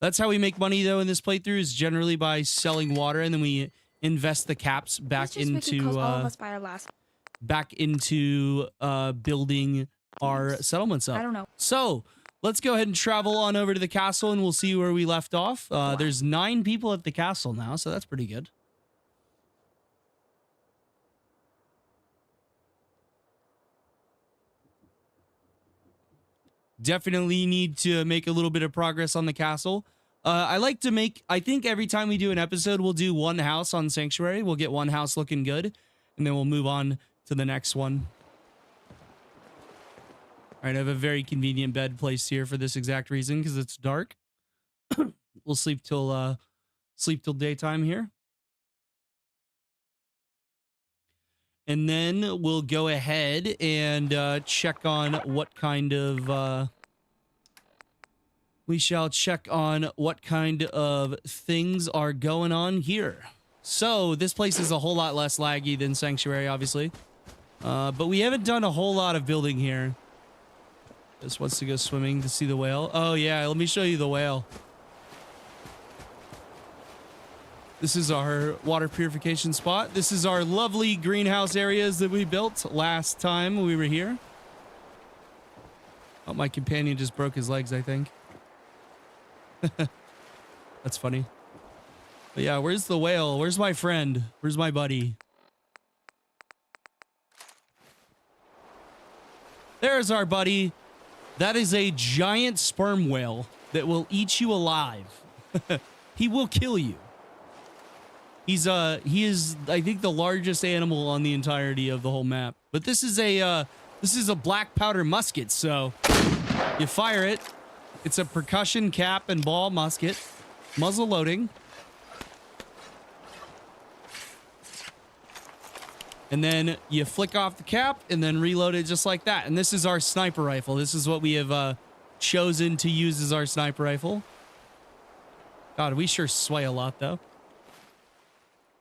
That's how we make money, though, in this playthrough, is generally by selling water, and then we invest the caps back into building our settlements up. I don't know. So let's go ahead and travel on over to the castle, and we'll see where we left off. There's 9 people at the castle now, so that's pretty good. Definitely need to make a little bit of progress on the castle. I like to make, I think every time we do an episode, we'll do one house on Sanctuary. We'll get one house looking good, and then we'll move on to the next one. All right, I have a very convenient bed placed here for this exact reason, because it's dark. We'll sleep till daytime here. And then we'll go ahead and check on what kind of... we shall check on what kind of things are going on here. So this place is a whole lot less laggy than Sanctuary, obviously. But we haven't done a whole lot of building here. Just wants to go swimming to see the whale. Oh yeah, let me show you the whale. This is our water purification spot. This is our lovely greenhouse areas that we built last time we were here. Oh, my companion just broke his legs, I think. That's funny. But yeah, where's the whale? Where's my friend? Where's my buddy? There's our buddy. That is a giant sperm whale that will eat you alive. He will kill you. He is, I think, the largest animal on the entirety of the whole map. But this is a black powder musket, so you fire it. It's a percussion cap and ball musket, muzzle loading. And then you flick off the cap and then reload it just like that. And this is our sniper rifle. This is what we have chosen to use as our sniper rifle. God, we sure sway a lot, though.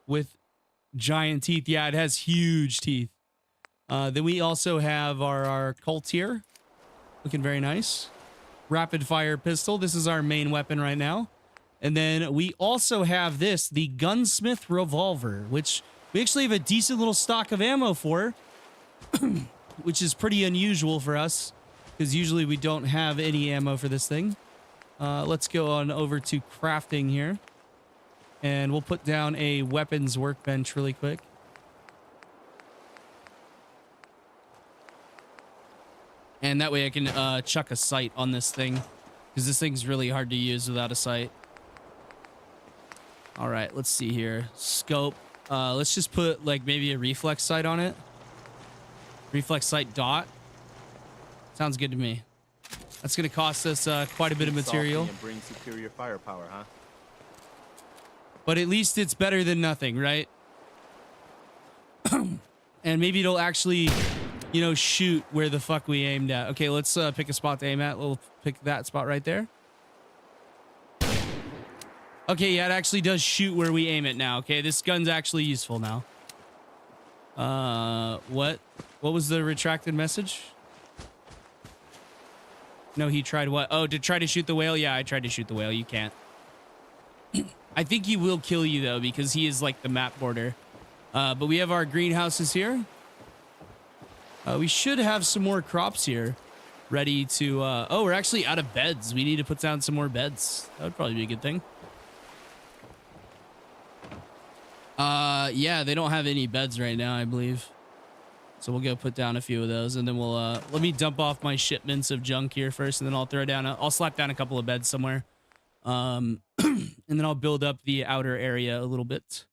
With giant teeth. Yeah, it has huge teeth. Then we also have our Colt here. Looking very nice. Rapid fire pistol. This is our main weapon right now. And then we also have this, the gunsmith revolver, which we actually have a decent little stock of ammo for, which is pretty unusual for us, because usually we don't have any ammo for this thing. Let's go on over to crafting here. And we'll put down a weapons workbench really quick. And that way I can chuck a sight on this thing, because this thing's really hard to use without a sight. All right, let's see here. Scope. Let's just put like maybe a reflex sight on it. Reflex sight dot. Sounds good to me. That's going to cost us quite a bit of material. And bring superior firepower, huh? But at least it's better than nothing, right? And maybe it'll actually, you know, shoot where the fuck we aimed at. Okay, let's pick a spot to aim at. We'll pick that spot right there. Okay, yeah, it actually does shoot where we aim it now. Okay, this gun's actually useful now. What? What was the retracted message? No, he tried what? Oh, to try to shoot the whale? Yeah, I tried to shoot the whale. You can't. I think he will kill you, though, because he is like the map border. But we have our greenhouses here. We should have some more crops here ready to... oh, we're actually out of beds. We need to put down some more beds. That would probably be a good thing. Yeah, they don't have any beds right now, I believe. So we'll go put down a few of those, and then we'll... let me dump off my shipments of junk here first, and then I'll throw down... I'll slap down a couple of beds somewhere. And then I'll build up the outer area a little bit.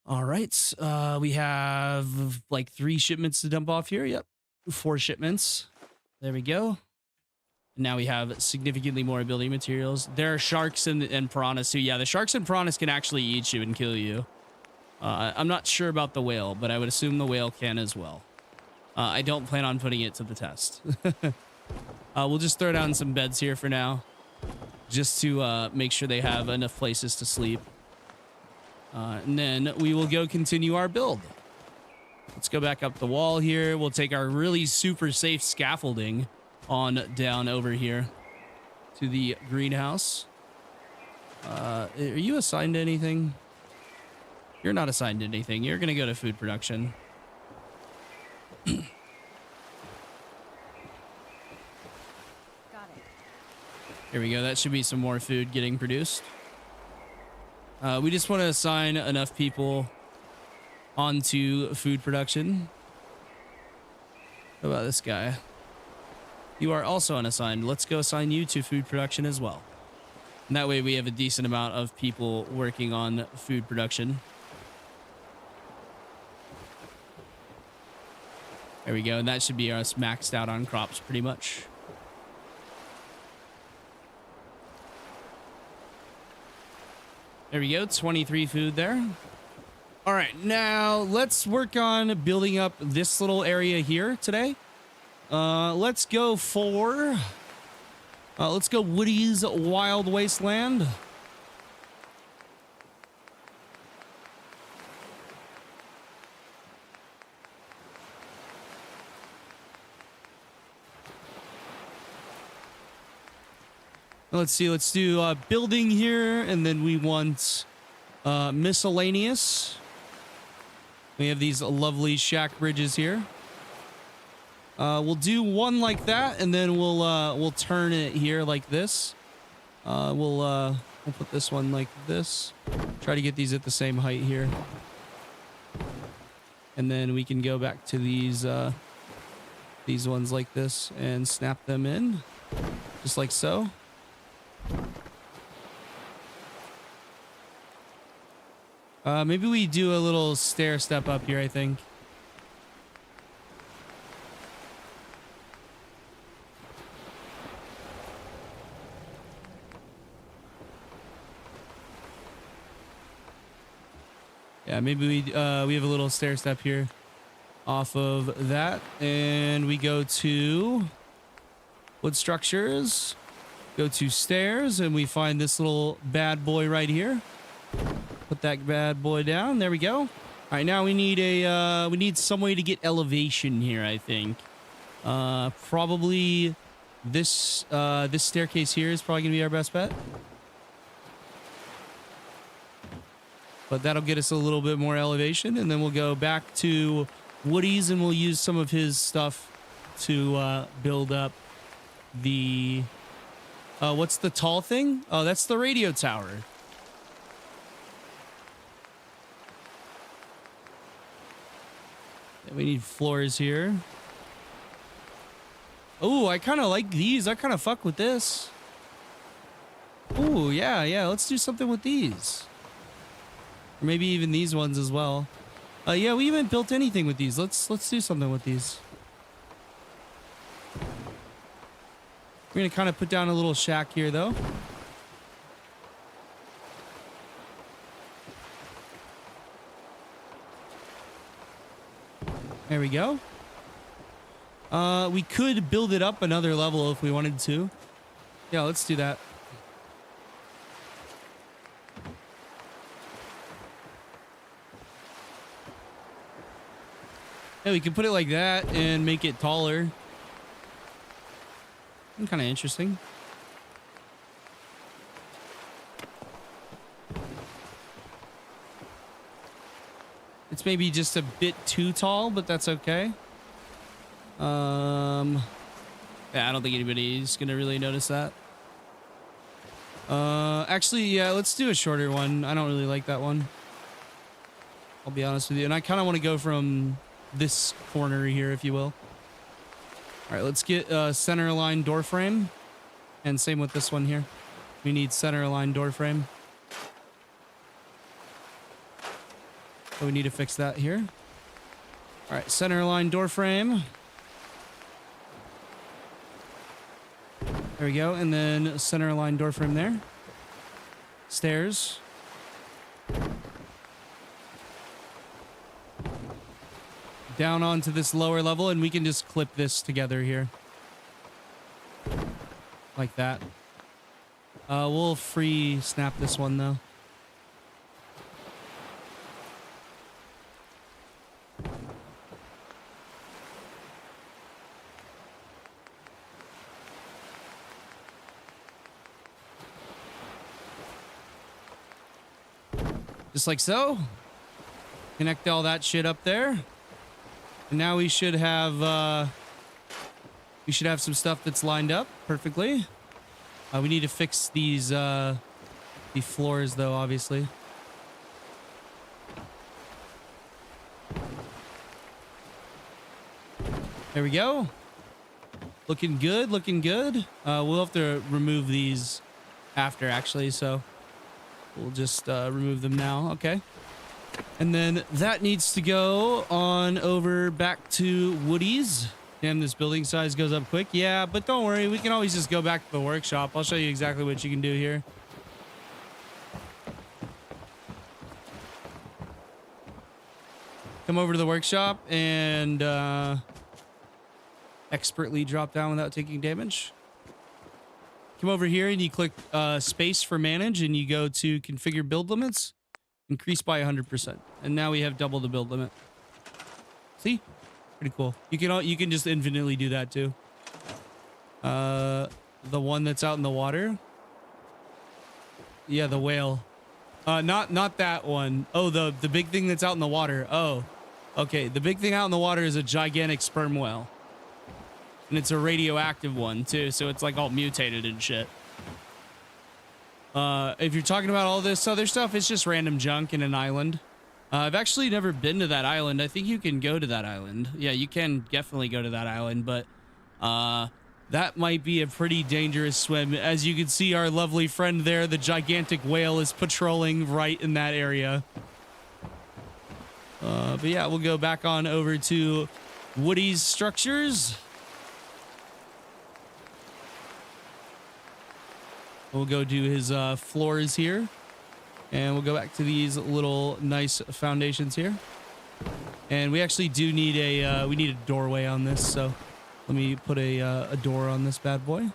All right. We have like 3 shipments to dump off here. Yep. 4 shipments. There we go. Now we have significantly more ability materials. There are sharks and piranhas too. Yeah, the sharks and piranhas can actually eat you and kill you. I'm not sure about the whale, but I would assume the whale can as well. I don't plan on putting it to the test. We'll just throw down some beds here for now, just to make sure they have enough places to sleep. And then we will go continue our build. Let's go back up the wall here. We'll take our really super safe scaffolding on down over here to the greenhouse. Are you assigned to anything? You're not assigned to anything. You're going to go to food production. Got it. Here we go. That should be some more food getting produced. We just want to assign enough people onto food production. How about this guy? You are also unassigned. Let's go assign you to food production as well. And that way we have a decent amount of people working on food production. There we go. And that should be us maxed out on crops pretty much. There we go. 23 food there. All right. Now let's work on building up this little area here today. Let's go Woody's Wild Wasteland. Let's see, let's do building here, and then we want miscellaneous. We have these lovely shack bridges here. We'll do one like that, and then we'll turn it here like this. We'll put this one like this. Try to get these at the same height here. And then we can go back to these ones like this and snap them in, just like so. Maybe we do a little stair step up here, I think. Yeah, maybe we have a little stair step here off of that, and we go to wood structures, go to stairs, and we find this little bad boy right here. Put that bad boy down. There we go. All right, now we need some way to get elevation here, I think. Probably this staircase here is probably gonna be our best bet. But that'll get us a little bit more elevation, and then we'll go back to Woody's, and we'll use some of his stuff to build up the what's the tall thing? Oh, that's the radio tower. We need floors here. Oh, I kind of like these. I kind of fuck with this. Oh, yeah. Let's do something with these. Or maybe even these ones as well. Yeah, we haven't built anything with these. Let's do something with these. We're going to kind of put down a little shack here, though. There we go. We could build it up another level if we wanted to. Yeah, let's do that. Yeah, we can put it like that and make it taller. Kind of interesting. It's maybe just a bit too tall, but that's okay. Yeah, I don't think anybody's gonna really notice that. Actually, yeah, let's do a shorter one. I don't really like that one. I'll be honest with you. And I kind of want to go from this corner here, if you will. All right, let's get center aligned door frame. And same with this one here. We need center aligned door frame. So we need to fix that here. All right, center aligned door frame. There we go. And then center line door frame there. Stairs. Down onto this lower level, and we can just clip this together here. Like that. We'll free snap this one though. Just like so. Connect all that shit up there. And now we should have some stuff that's lined up perfectly. We need to fix these the floors though, obviously. There we go. Looking good, looking good. We'll have to remove these after actually, so we'll just remove them now. Okay. And then that needs to go on over back to Woody's. Damn, this building size goes up quick. Yeah, but don't worry. We can always just go back to the workshop. I'll show you exactly what you can do here. Come over to the workshop and expertly drop down without taking damage. Come over here and you click space for manage and you go to configure build limits. Increase by 100%. And now we have double the build limit. See? Pretty cool. You can just infinitely do that too. The one that's out in the water. Yeah, the whale. Not that one. Oh, the big thing that's out in the water. Oh. Okay, the big thing out in the water is a gigantic sperm whale. And it's a radioactive one too, so it's like all mutated and shit. If you're talking about all this other stuff, it's just random junk in an island. I've actually never been to that island. I think you can go to that island. Yeah, you can definitely go to that island, but that might be a pretty dangerous swim. As you can see, our lovely friend there, the gigantic whale, is patrolling right in that area. But yeah, we'll go back on over to Woody's structures. We'll go do his floors here. And we'll go back to these little nice foundations here. And we actually do need a doorway on this. So let me put a door on this bad boy.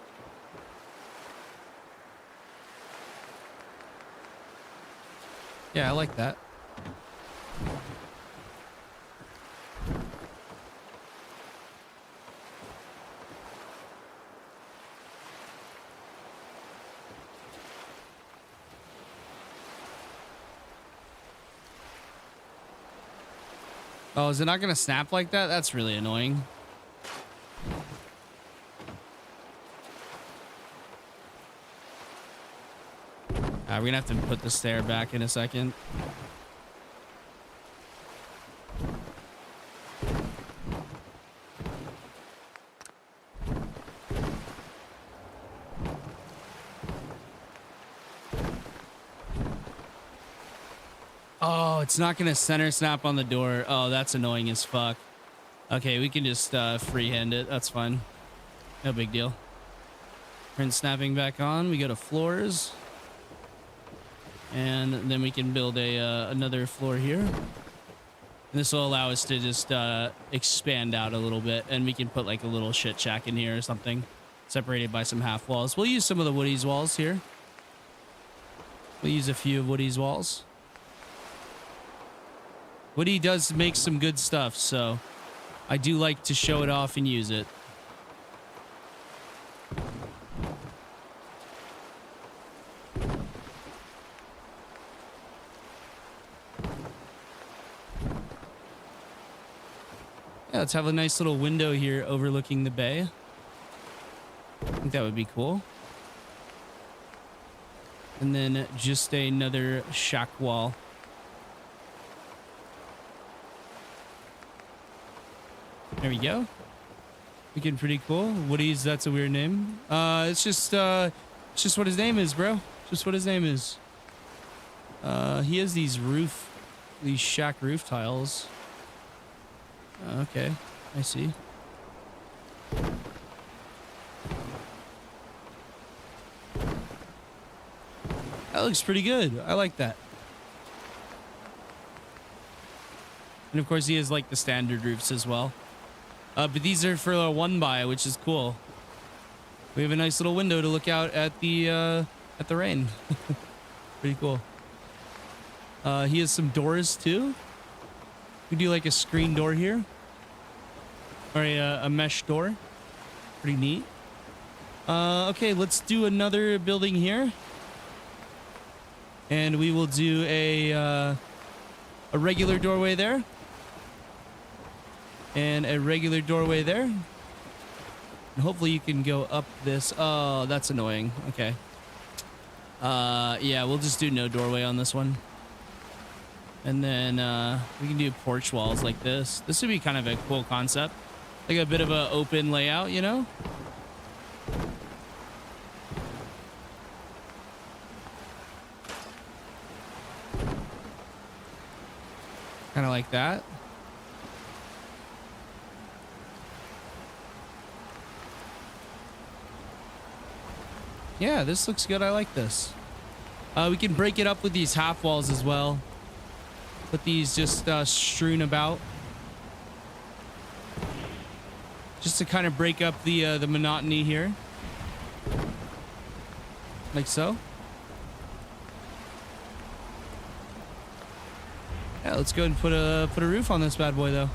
Yeah, I like that. Oh, is it not going to snap like that? That's really annoying. We're going to have to put the stair back in a second. Oh, it's not going to center snap on the door. Oh, that's annoying as fuck. Okay, we can just freehand it. That's fine. No big deal. Print snapping back on. We go to floors. And then we can build another floor here. And this will allow us to just expand out a little bit. And we can put like a little shit shack in here or something. Separated by some half walls. We'll use some of the Woody's walls here. We'll use a few of Woody's walls. Woody does make some good stuff, so I do like to show it off and use it. Yeah, let's have a nice little window here overlooking the bay. I think that would be cool. And then just another shack wall. There we go. Looking pretty cool. Woody's, that's a weird name. It's just what his name is, bro. Just what his name is. He has these shack roof tiles. Okay, I see. looks pretty good. I like that. And of course he has like the standard roofs as well. But these are for a 1x, which is cool. We have a nice little window to look out at the rain. Pretty cool. He has some doors too. We do like a screen door here. Or a mesh door. Pretty neat. Okay, let's do another building here. And we will do a regular doorway there. And a regular doorway there. And hopefully you can go up this. Oh, that's annoying. Okay. Yeah, we'll just do no doorway on this one. And then we can do porch walls like this. This would be kind of a cool concept. Like a bit of an open layout, you know? Kind of like that. Yeah, this looks good. I like this. We can break it up with these half walls as well. Put these just strewn about. Just to kind of break up the monotony here. Like so. Yeah, let's go ahead and put a roof on this bad boy though.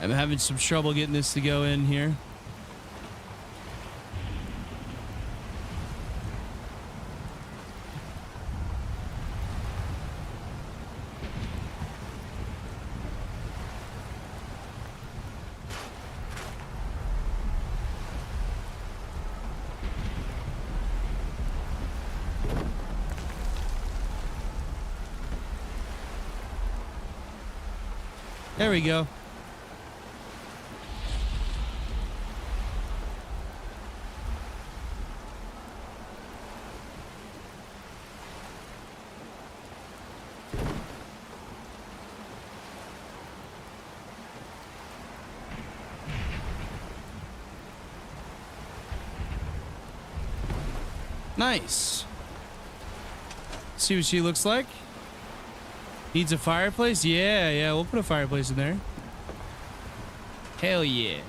I'm having some trouble getting this to go in here. There we go. Nice. See what she looks like. Needs a fireplace? Yeah, we'll put a fireplace in there. Hell yeah.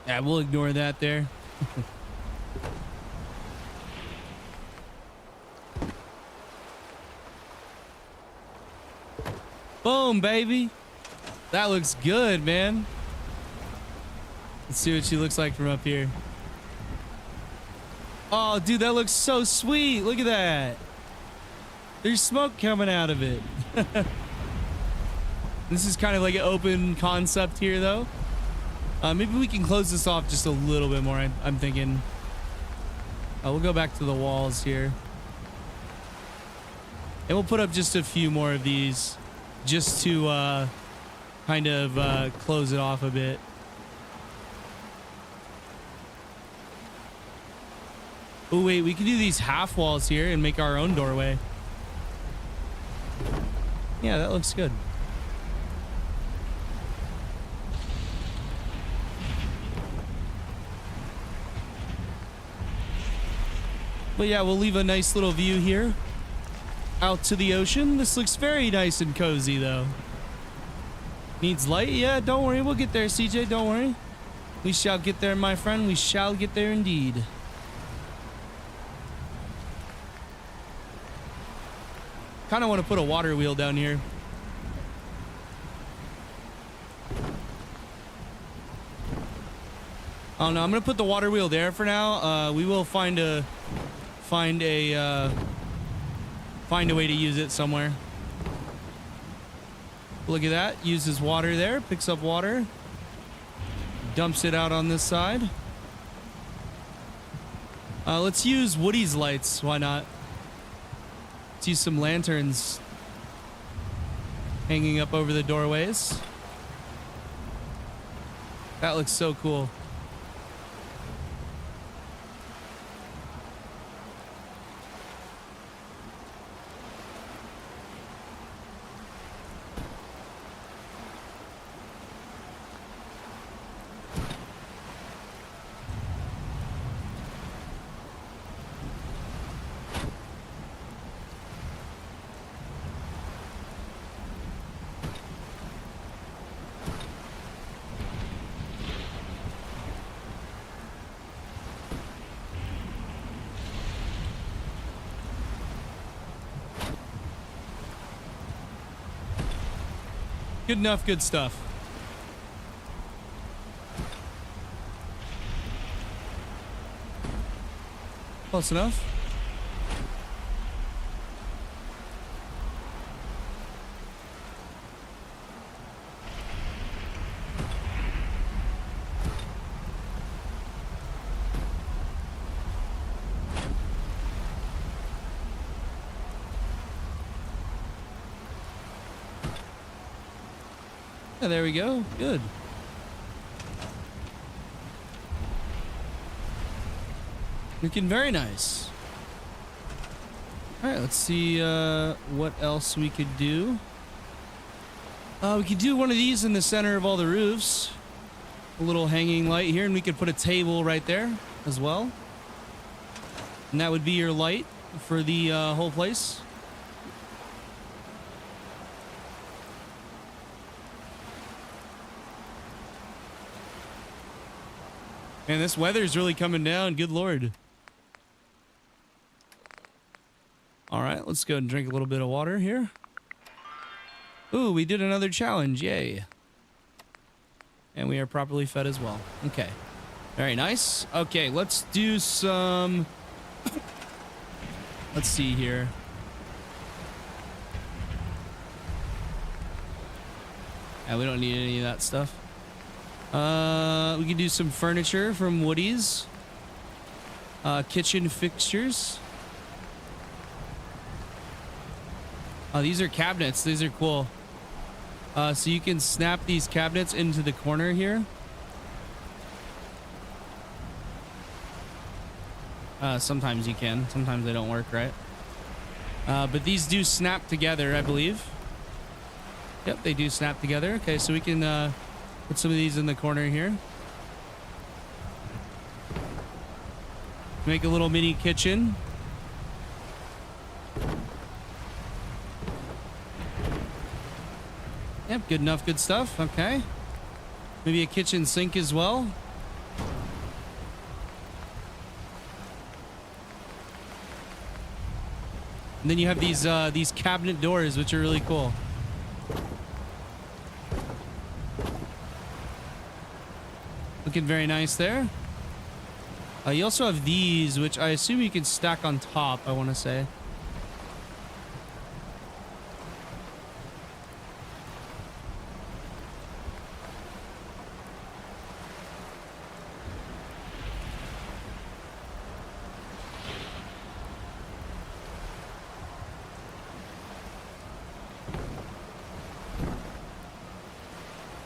Yeah, we'll ignore that there. Boom, baby. That looks good, man. Let's see what she looks like from up here. Oh, dude, that looks so sweet. Look at that. There's smoke coming out of it. This is kind of like an open concept here, though. Maybe we can close this off just a little bit more, I'm thinking. We'll go back to the walls here. And we'll put up just a few more of these. Just to kind of close it off a bit. Oh wait, we can do these half walls here and make our own doorway. Yeah, that looks good. But yeah, we'll leave a nice little view here. Out to the ocean. This looks very nice and cozy though. Needs light? Yeah, don't worry. We'll get there, CJ. Don't worry. We shall get there, my friend. We shall get there indeed. Kind of want to put a water wheel down here. I don't know. I'm gonna put the water wheel there for now. We will find a way to use it somewhere. Look at that. Uses water there. Picks up water. Dumps it out on this side. Let's use Woody's lights. Why not? Let's use some lanterns hanging up over the doorways. That looks so cool. Good enough, good stuff. Close enough. Yeah, there we go. Good. Looking very nice. All right, let's see what else we could do. We could do one of these in the center of all the roofs. A little hanging light here, and we could put a table right there as well. And that would be your light for the whole place. Man, this weather's really coming down. Good Lord. All right, let's go and drink a little bit of water here. Ooh, we did another challenge. Yay. And we are properly fed as well. Okay. Very nice. Okay, let's do some... Let's see here. Yeah, we don't need any of that stuff. We can do some furniture from Woody's. Kitchen fixtures. Oh, these are cabinets. These are cool. So you can snap these cabinets into the corner here. Sometimes you can. Sometimes they don't work right. But these do snap together, I believe. Yep, they do snap together. Okay, so we can put some of these in the corner here. Make a little mini kitchen. Yep, good enough, good stuff. Okay. Maybe a kitchen sink as well. And then you have these cabinet doors, which are really cool. Looking very nice there. You also have these, which I assume you can stack on top, I want to say.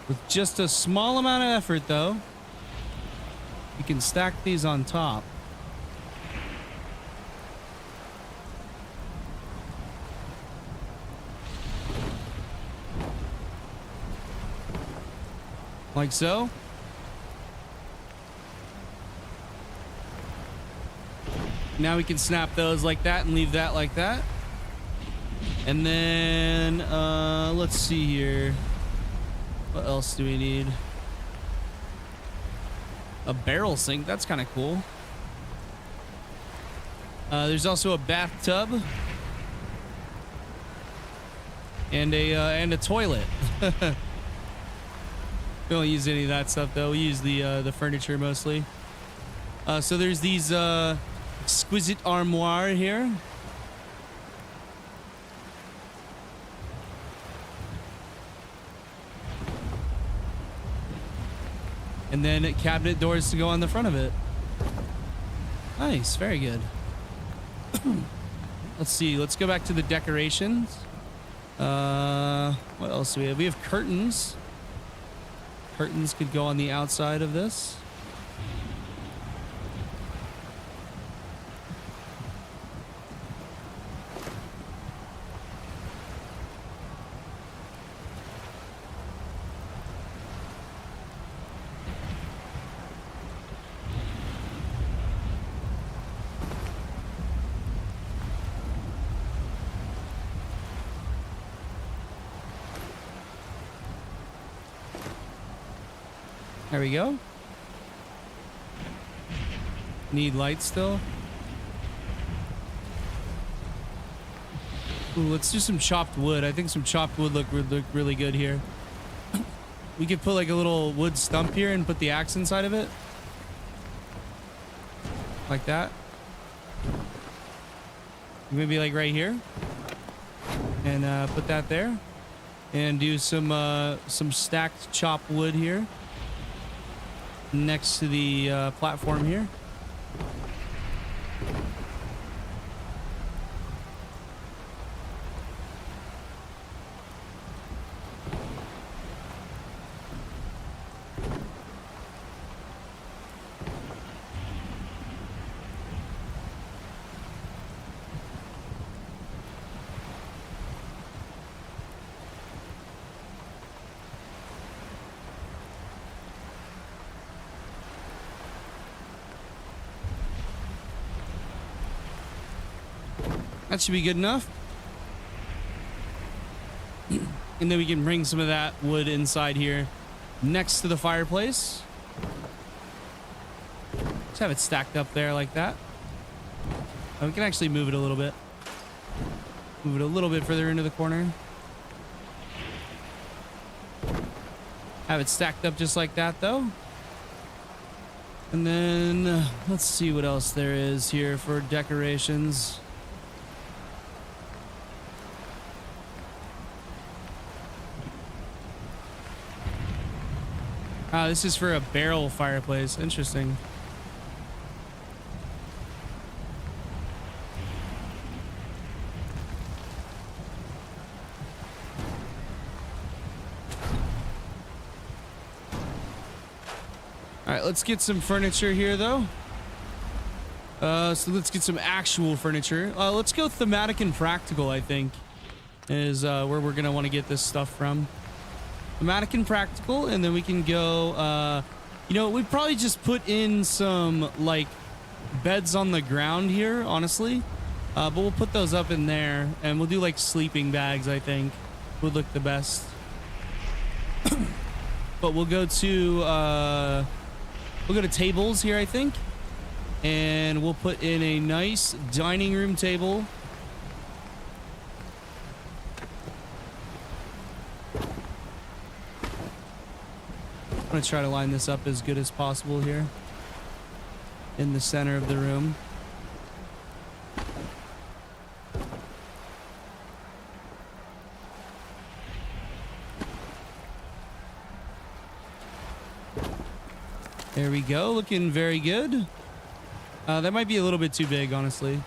With just a small amount of effort, though, you can stack these on top. Like so. Now we can snap those like that and leave that like that. And then, let's see here. What else do we need? A barrel sink. That's kind of cool. There's also a bathtub and a toilet. We don't use any of that stuff though. We use the furniture mostly. So there's these exquisite armoire here. And then cabinet doors to go on the front of it. Nice, very good. Let's see, let's go back to the decorations. What else do we have? We have curtains. Curtains could go on the outside of this. There we go. Need lights still. Ooh, let's do some chopped wood. I think some chopped wood would look really good here. We could put like a little wood stump here and put the axe inside of it. Like that. Maybe like right here. And put that there. And do some stacked chopped wood here. Next to the platform here. That should be good enough. And then we can bring some of that wood inside here next to the fireplace. Just have it stacked up there like that. We can actually move it a little bit. Move it a little bit further into the corner. Have it stacked up just like that though. And then let's see what else there is here for decorations. This is for a barrel fireplace. Interesting. All right, let's get some furniture here, though. So let's get some actual furniture. Let's go thematic and practical, I think, is where we're going to want to get this stuff from. Thematic and practical, and then we can go, you know, we'd probably just put in some, like, beds on the ground here, honestly. But we'll put those up in there, and we'll do, like, sleeping bags, I think, would look the best. But we'll go to tables here, I think. And we'll put in a nice dining room table. I'm gonna try to line this up as good as possible here in the center of the room. There we go, looking very good. That might be a little bit too big, honestly.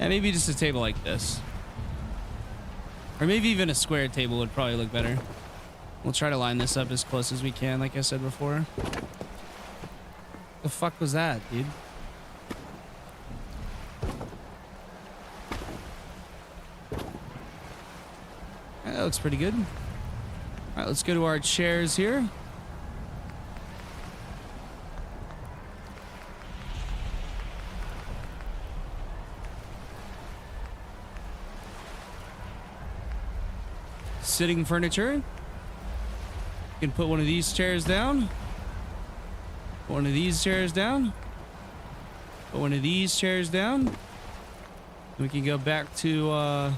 Yeah, maybe just a table like this. Or maybe even a square table would probably look better. We'll try to line this up as close as we can, like I said before. The fuck was that, dude? That looks pretty good. All right, let's go to our chairs here. Sitting furniture. You can put one of these chairs down. Put one of these chairs down. Put one of these chairs down. We can go back to,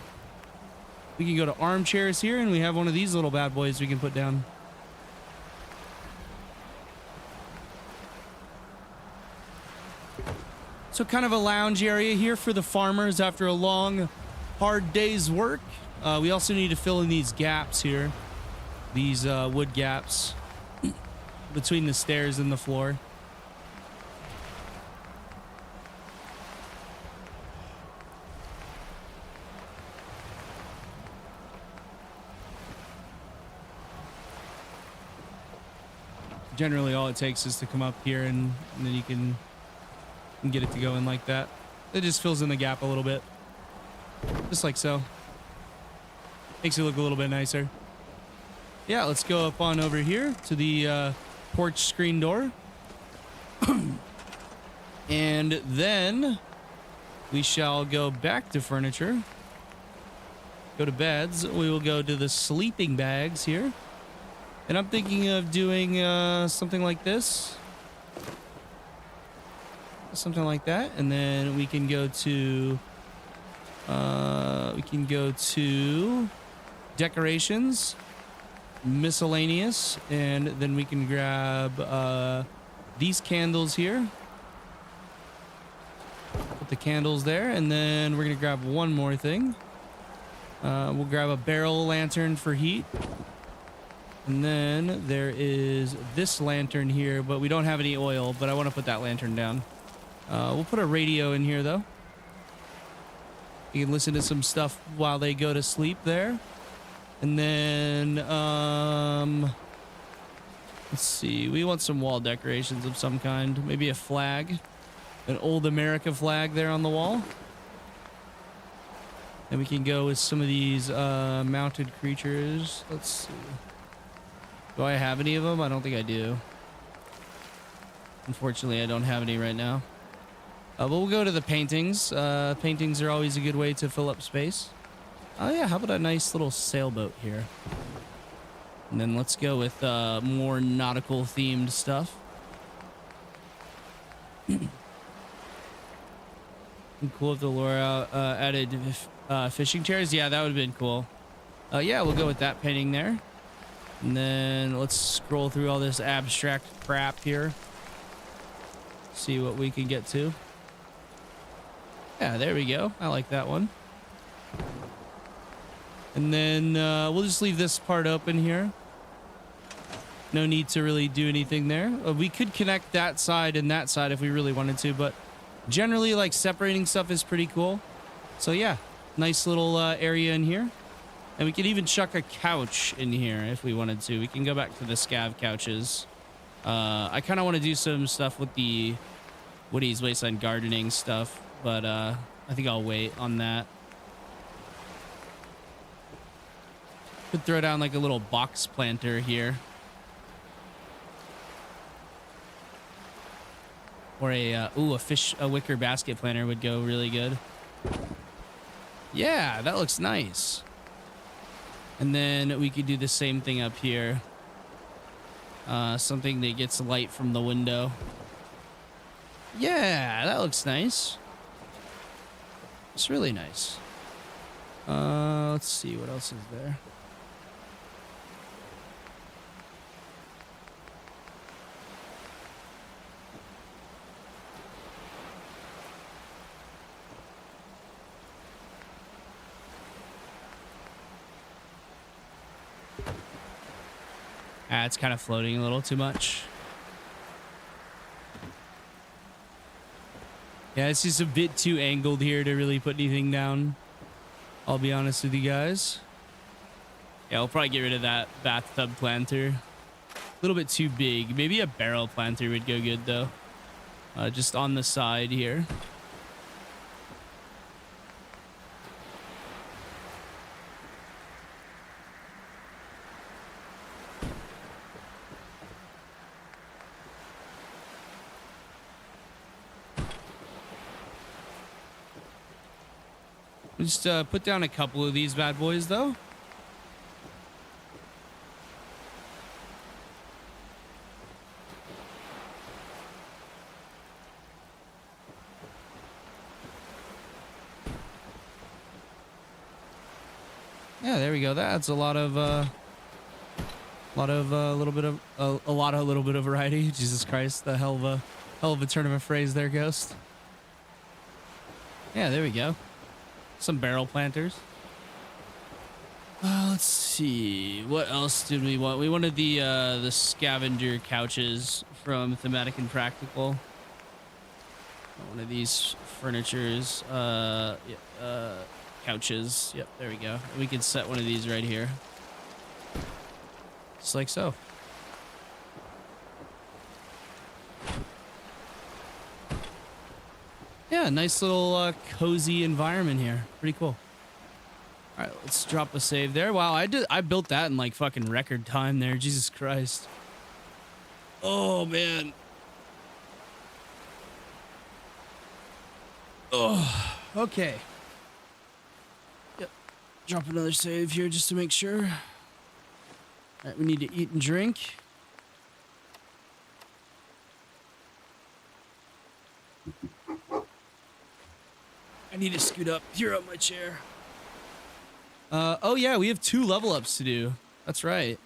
we can go to armchairs here, and we have one of these little bad boys we can put down. So kind of a lounge area here for the farmers after a long, hard day's work. We also need to fill in these gaps here. These wood gaps between the stairs and the floor. Generally, all it takes is to come up here and then you can get it to go in like that. It just fills in the gap a little bit. Just like so. Makes it look a little bit nicer. Yeah, let's go up on over here to the porch screen door. And then we shall go back to furniture. Go to beds. We will go to the sleeping bags here. And I'm thinking of doing something like this. Something like that. And then we can go to decorations, miscellaneous, and then we can grab these candles here. Put the candles there, and then we're gonna grab one more thing. We'll grab a barrel lantern for heat. And then there is this lantern here, but we don't have any oil, but I want to put that lantern down. We'll put a radio in here, though. You can listen to some stuff while they go to sleep there. And then, let's see. We want some wall decorations of some kind. Maybe a flag. An old America flag there on the wall. And we can go with some of these mounted creatures. Let's see. Do I have any of them? I don't think I do. Unfortunately, I don't have any right now. But we'll go to the paintings. Paintings are always a good way to fill up space. Oh yeah, how about a nice little sailboat here? And then let's go with more nautical themed stuff. Cool if the Loreout added fishing chairs. Yeah, that would have been cool. Yeah, we'll go with that painting there. And then let's scroll through all this abstract crap here. See what we can get to. Yeah, there we go. I like that one. And then we'll just leave this part open here. No need to really do anything there. We could connect that side and that side if we really wanted to, but generally, like, separating stuff is pretty cool. So yeah, nice little area in here. And we could even chuck a couch in here if we wanted to. We can go back to the scav couches. I kind of want to do some stuff with the Woody's Wasteland gardening stuff, but I think I'll wait on that. Could throw down like a little box planter here. Or a wicker basket planter would go really good. Yeah, that looks nice. And then we could do the same thing up here. Something that gets light from the window. Yeah, that looks nice. It's really nice. Let's see, what else is there? It's kind of floating a little too much. Yeah, it's just a bit too angled here to really put anything down. I'll be honest with you guys. Yeah, I'll probably get rid of that bathtub planter. A little bit too big. Maybe a barrel planter would go good, though. Just on the side here. Just put down a couple of these bad boys, though. Yeah, there we go. That's a lot of little bit of variety. Jesus Christ, the hell of a turn of a phrase there, Ghost. Yeah, there we go. Some barrel planters. Let's see. What else did we want? We wanted the scavenger couches from Thematic and Practical. One of these furnitures. Couches. Yep, there we go. We could set one of these right here. Just like so. Yeah, nice little cozy environment here. Pretty cool. All right, let's drop a save there. Wow, I built that in like fucking record time there. Jesus Christ. Oh man. Oh, okay. Yep. Drop another save here just to make sure. All right, we need to eat and drink. I need to scoot up. You're up my chair. Oh yeah, we have 2 level ups to do. That's right.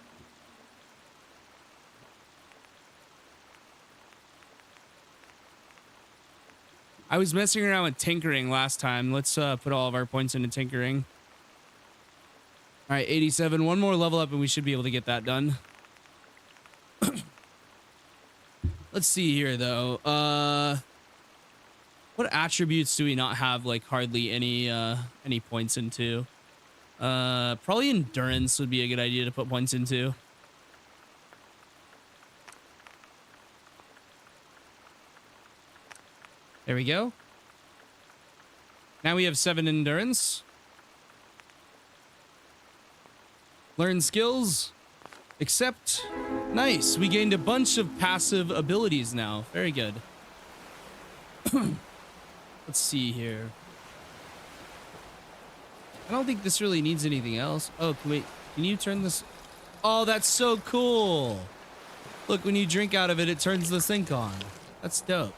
I was messing around with tinkering last time. Let's put all of our points into tinkering. All right, 87. One more level up and we should be able to get that done. Let's see here though. What attributes do we not have like hardly any points into? Probably endurance would be a good idea to put points into. There we go. Now we have 7 endurance. Learn skills. Accept. Nice. We gained a bunch of passive abilities now. Very good. Let's see here. I don't think this really needs anything else. Oh, wait. Can you turn this? Oh, that's so cool. Look, when you drink out of it, it turns the sink on. That's dope.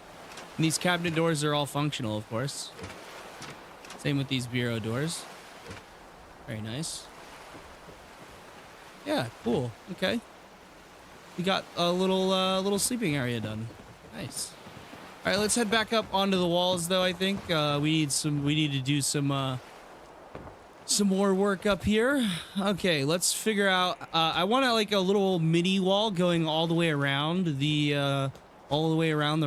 And these cabinet doors are all functional, of course. Same with these bureau doors. Very nice. Yeah, cool. Okay. We got a little sleeping area done. Nice. All right, let's head back up onto the walls, though. I think we need to do some more work up here. Okay, let's figure out. I want like a little mini wall going all the way around the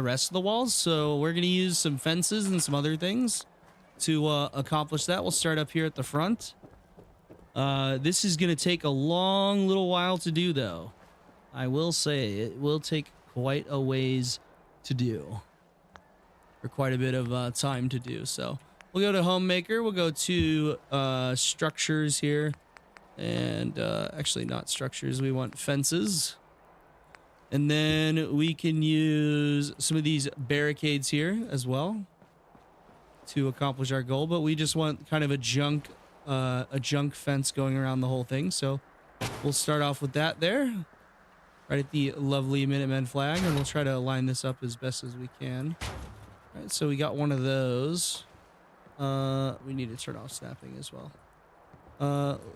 rest of the walls. So we're gonna use some fences and some other things to accomplish that. We'll start up here at the front. This is gonna take a long little while to do, though. I will say it will take quite a ways to do. For quite a bit of time to do. So we'll go to homemaker. We'll go to structures here. And actually not structures. We want fences. And then we can use some of these barricades here as well to accomplish our goal. But we just want kind of a junk fence going around the whole thing. So we'll start off with that there. Right at the lovely Minutemen flag. And we'll try to align this up as best as we can. All right, so we got one of those. We need to turn off snapping as well.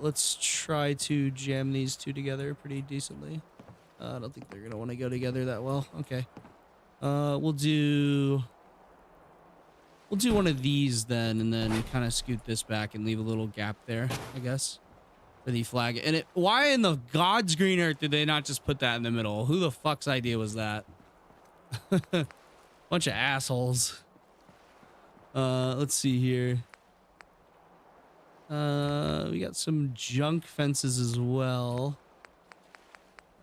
Let's try to jam these 2 together pretty decently. I don't think they're gonna want to go together that well. Okay. We'll do one of these then, and then kind of scoot this back and leave a little gap there, I guess, for the flag. And why in the God's green earth did they not just put that in the middle? Who the fuck's idea was that? Bunch of assholes. Let's see here. We got some junk fences as well.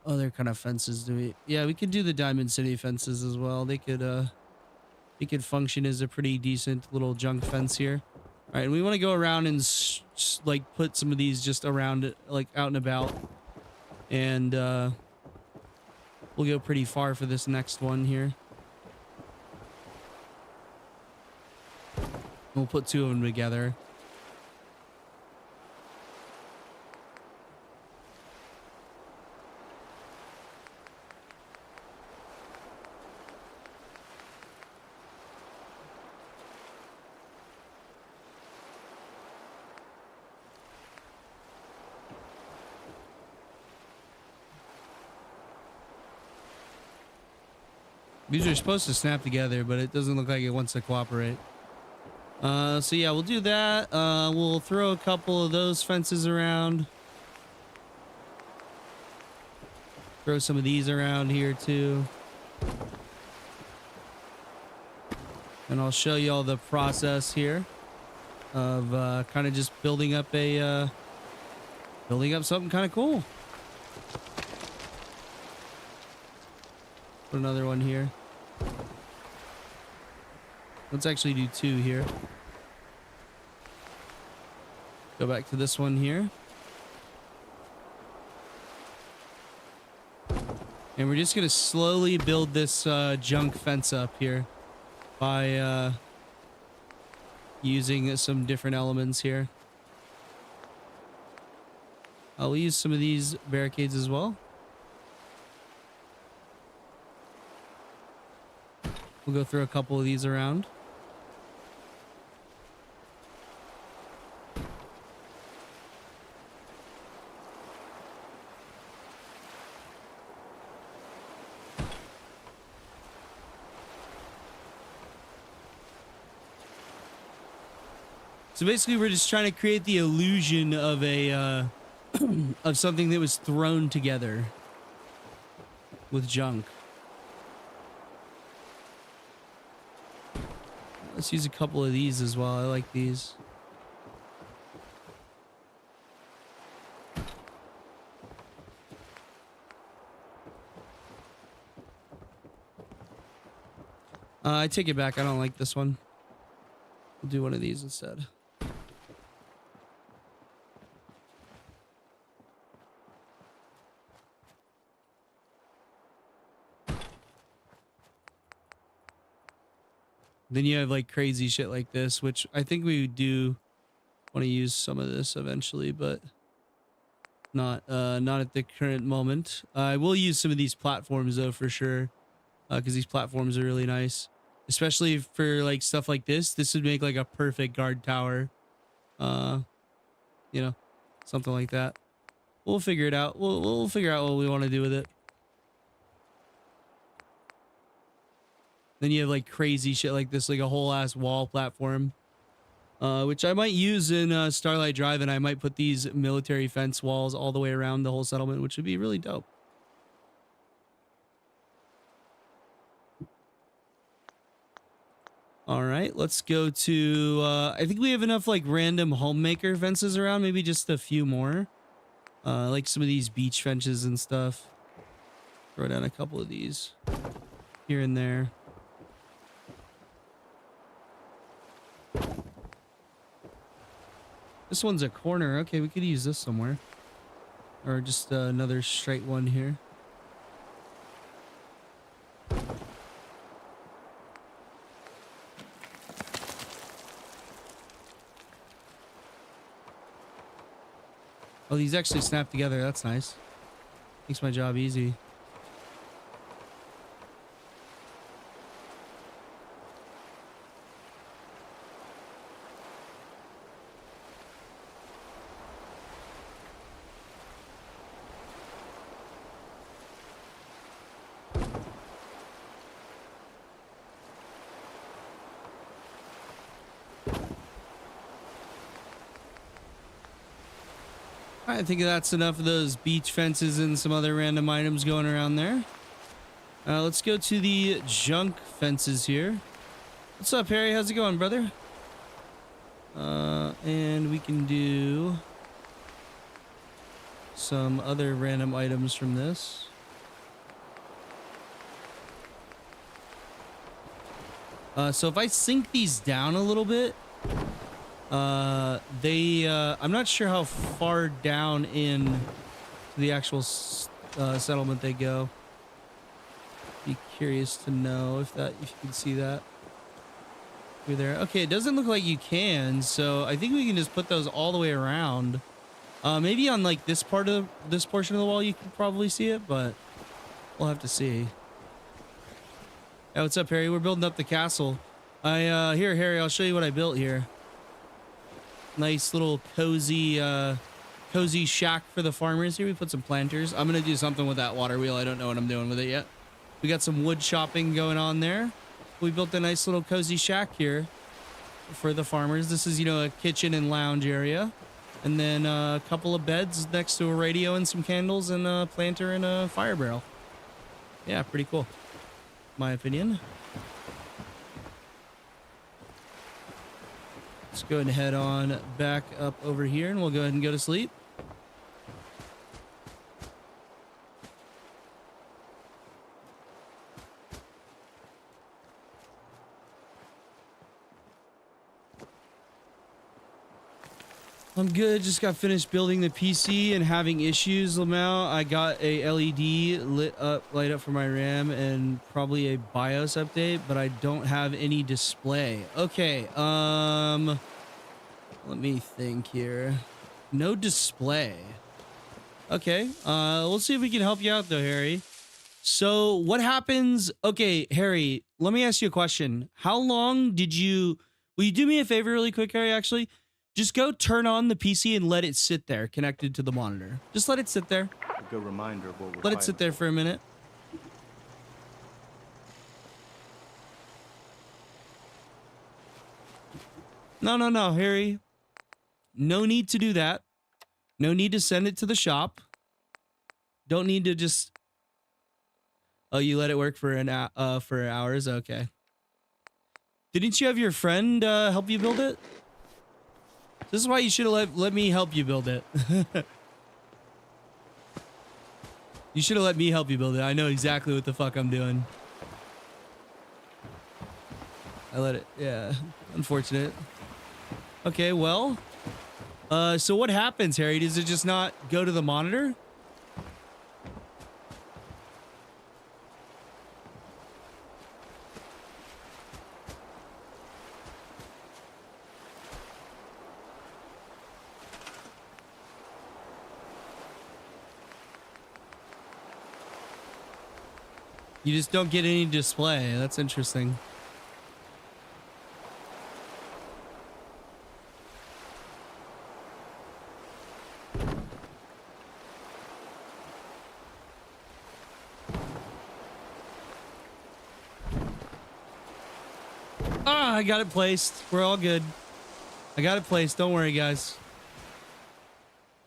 Other kind of fences do we? Yeah, we could do the Diamond City fences as well. They could function as a pretty decent little junk fence here. All right, and we want to go around and like put some of these just around it, like out and about. And we'll go pretty far for this next one here. We'll put 2 of them together. These are supposed to snap together, but it doesn't look like it wants to cooperate. So yeah, we'll do that. We'll throw a couple of those fences around. Throw some of these around here too. And I'll show you all the process here of kind of just building up something kind of cool. Put another one here. Let's actually do 2 here. Go back to this one here. And we're just going to slowly build this junk fence up here by using some different elements here. I'll use some of these barricades as well. We'll go through a couple of these around. So basically we're just trying to create the illusion of a of something that was thrown together with junk. Let's use a couple of these as well. I like these. I take it back. I don't like this one. We'll do one of these instead. Then you have like crazy shit like this, which I think we do want to use some of this eventually, but not at the current moment. I will use some of these platforms though for sure, because these platforms are really nice, especially for like stuff like this. This would make like a perfect guard tower, you know, something like that. We'll figure it out. We'll figure out what we want to do with it. Then you have like crazy shit like this, like a whole ass wall platform, which I might use in Starlight Drive, and I might put these military fence walls all the way around the whole settlement, which would be really dope. All right, let's go to, I think we have enough like random homemaker fences around, maybe just a few more, like some of these beach fences and stuff. Throw down a couple of these here and there. This one's a corner. Okay, we could use this somewhere. Or just another straight one here. Oh, these actually snap together. That's nice. Makes my job easy. I think that's enough of those beach fences and some other random items going around there. Let's go to the junk fences here. What's up, Harry? How's it going, brother? And we can do some other random items from this. So if I sink these down a little bit, I'm not sure how far down in the actual settlement they go. Be curious to know if you can see that. You're there. Okay, it doesn't look like you can, so I think we can just put those all the way around. Maybe on like this portion of the wall you can probably see it, but we'll have to see. Hey, what's up, Harry? We're building up the castle. Here, Harry, I'll show you what I built here. Nice little cozy shack for the farmers. Here we put some planters. I'm gonna do something with that water wheel. I don't know what I'm doing with it yet. We got some wood chopping going on there. We built a nice little cozy shack here for the farmers. This is, you know, a kitchen and lounge area. And then a couple of beds next to a radio and some candles and a planter and a fire barrel. Yeah, pretty cool. My opinion. Let's go ahead and head on back up over here and we'll go ahead and go to sleep. I'm good. Just got finished building the PC and having issues, Lamau. I got a LED light up for my RAM and probably a BIOS update, but I don't have any display. Okay, let me think here. No display. Okay, we'll see if we can help you out though, Harry. So what happens? Okay, Harry, let me ask you a question. How long did you... Will you do me a favor really quick, Harry, actually? Just go turn on the PC and let it sit there connected to the monitor. Just let it sit there. A good reminder of what we're Let it sit there for a minute. No, Harry. No need to do that. No need to send it to the shop. Don't need to just... Oh, you let it work for for hours? Okay. Didn't you have your friend help you build it? This is why you should have let me help you build it. You should have let me help you build it. I know exactly what the fuck I'm doing. I let it... Yeah. Unfortunate. Okay, well... so what happens, Harry? Does it just not go to the monitor? You just don't get any display. That's interesting. Ah, I got it placed. We're all good. I got it placed. Don't worry, guys.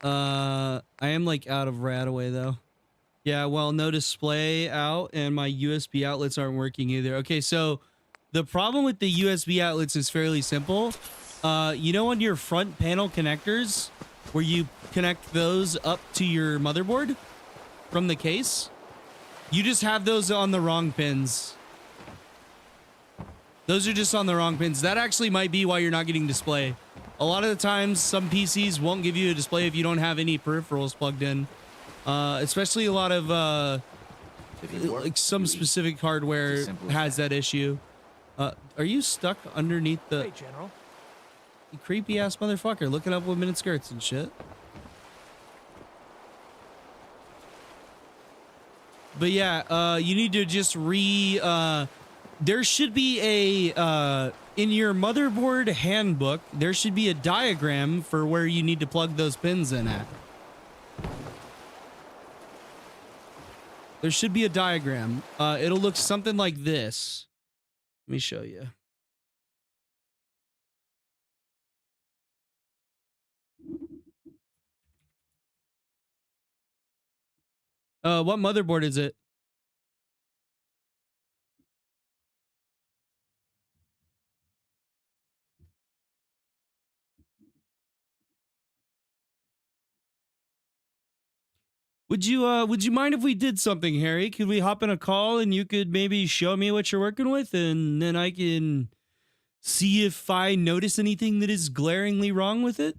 I am like out of Radaway though. Yeah, well, no display out and my USB outlets aren't working either. Okay, so the problem with the USB outlets is fairly simple. You know on your front panel connectors where you connect those up to your motherboard from the case? You just have those on the wrong pins. Those are just on the wrong pins. That actually might be why you're not getting display. A lot of the times, some PCs won't give you a display if you don't have any peripherals plugged in. Especially a lot of like some specific hardware has that issue. Are you stuck underneath the... Hey, General. You creepy ass motherfucker looking up women in skirts and shit. But yeah, you need to just there should be a in your motherboard handbook, there should be a diagram for where you need to plug those pins in at. There should be a diagram. It'll look something like this. Let me show you. What motherboard is it? Would you mind if we did something, Harry? Could we hop in a call and you could maybe show me what you're working with and then I can see if I notice anything that is glaringly wrong with it?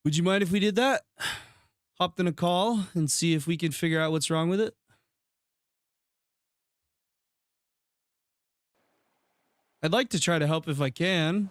Would you mind if we did that? Hopped in a call and see if we can figure out what's wrong with it? I'd like to try to help if I can.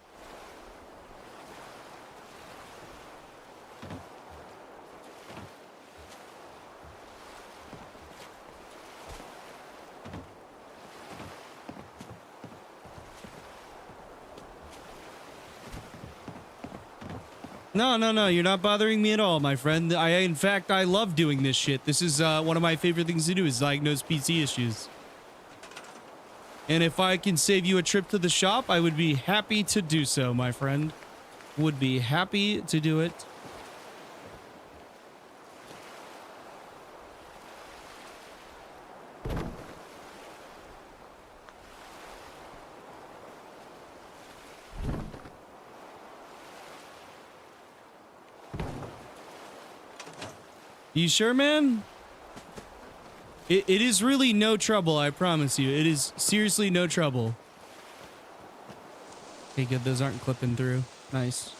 No, no, no. You're not bothering me at all, my friend. In fact, I love doing this shit. This is one of my favorite things to do is diagnose PC issues. And if I can save you a trip to the shop, I would be happy to do so, my friend. Would be happy to do it. You sure, man? It is really no trouble, I promise you. It is seriously no trouble. Okay, good. Those aren't clipping through. Nice.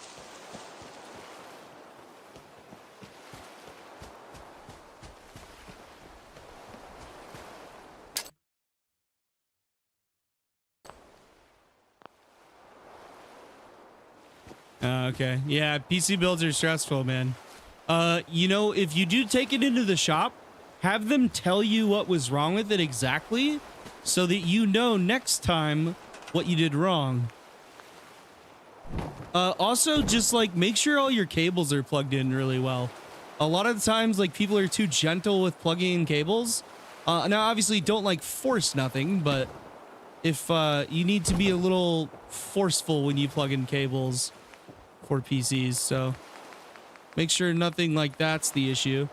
Okay. Yeah, PC builds are stressful, man. You know, if you do take it into the shop, have them tell you what was wrong with it exactly so that you know next time what you did wrong. Also, just like make sure all your cables are plugged in really well. A lot of the times, like people are too gentle with plugging in cables. Now, obviously, don't like force nothing, but if you need to be a little forceful when you plug in cables for PCs, so make sure nothing like that's the issue.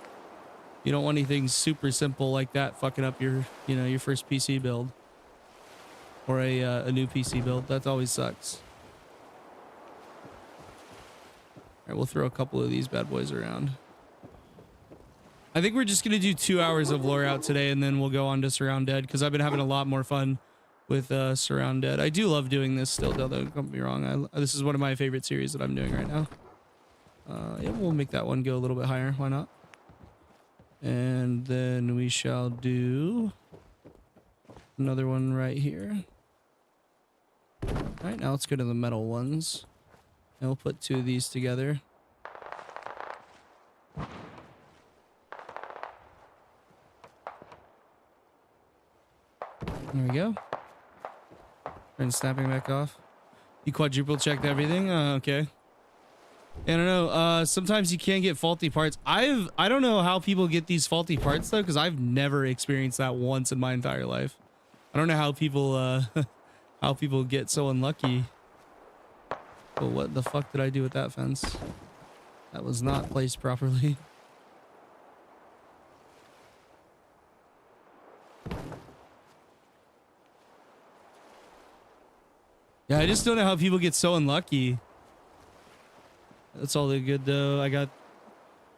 You don't want anything super simple like that fucking up your, you know, your first PC build or a new PC build. That always sucks. All right, we'll throw a couple of these bad boys around. I think we're just gonna do 2 hours of Loreout today, and then we'll go on to Surround Dead because I've been having a lot more fun with Surround Dead. I do love doing this still, though. Don't get me wrong. This is one of my favorite series that I'm doing right now. Yeah, we'll make that one go a little bit higher. Why not? And then we shall do another one right here. All right, now let's go to the metal ones. And we'll put 2 of these together. There we go. And snapping back off. You quadruple checked everything? Okay. I don't know. Sometimes you can get faulty parts. I don't know how people get these faulty parts though, because I've never experienced that once in my entire life. I don't know how people how people get so unlucky. But what the fuck did I do with that fence? That was not placed properly. Yeah, I just don't know how people get so unlucky. That's all good though. I go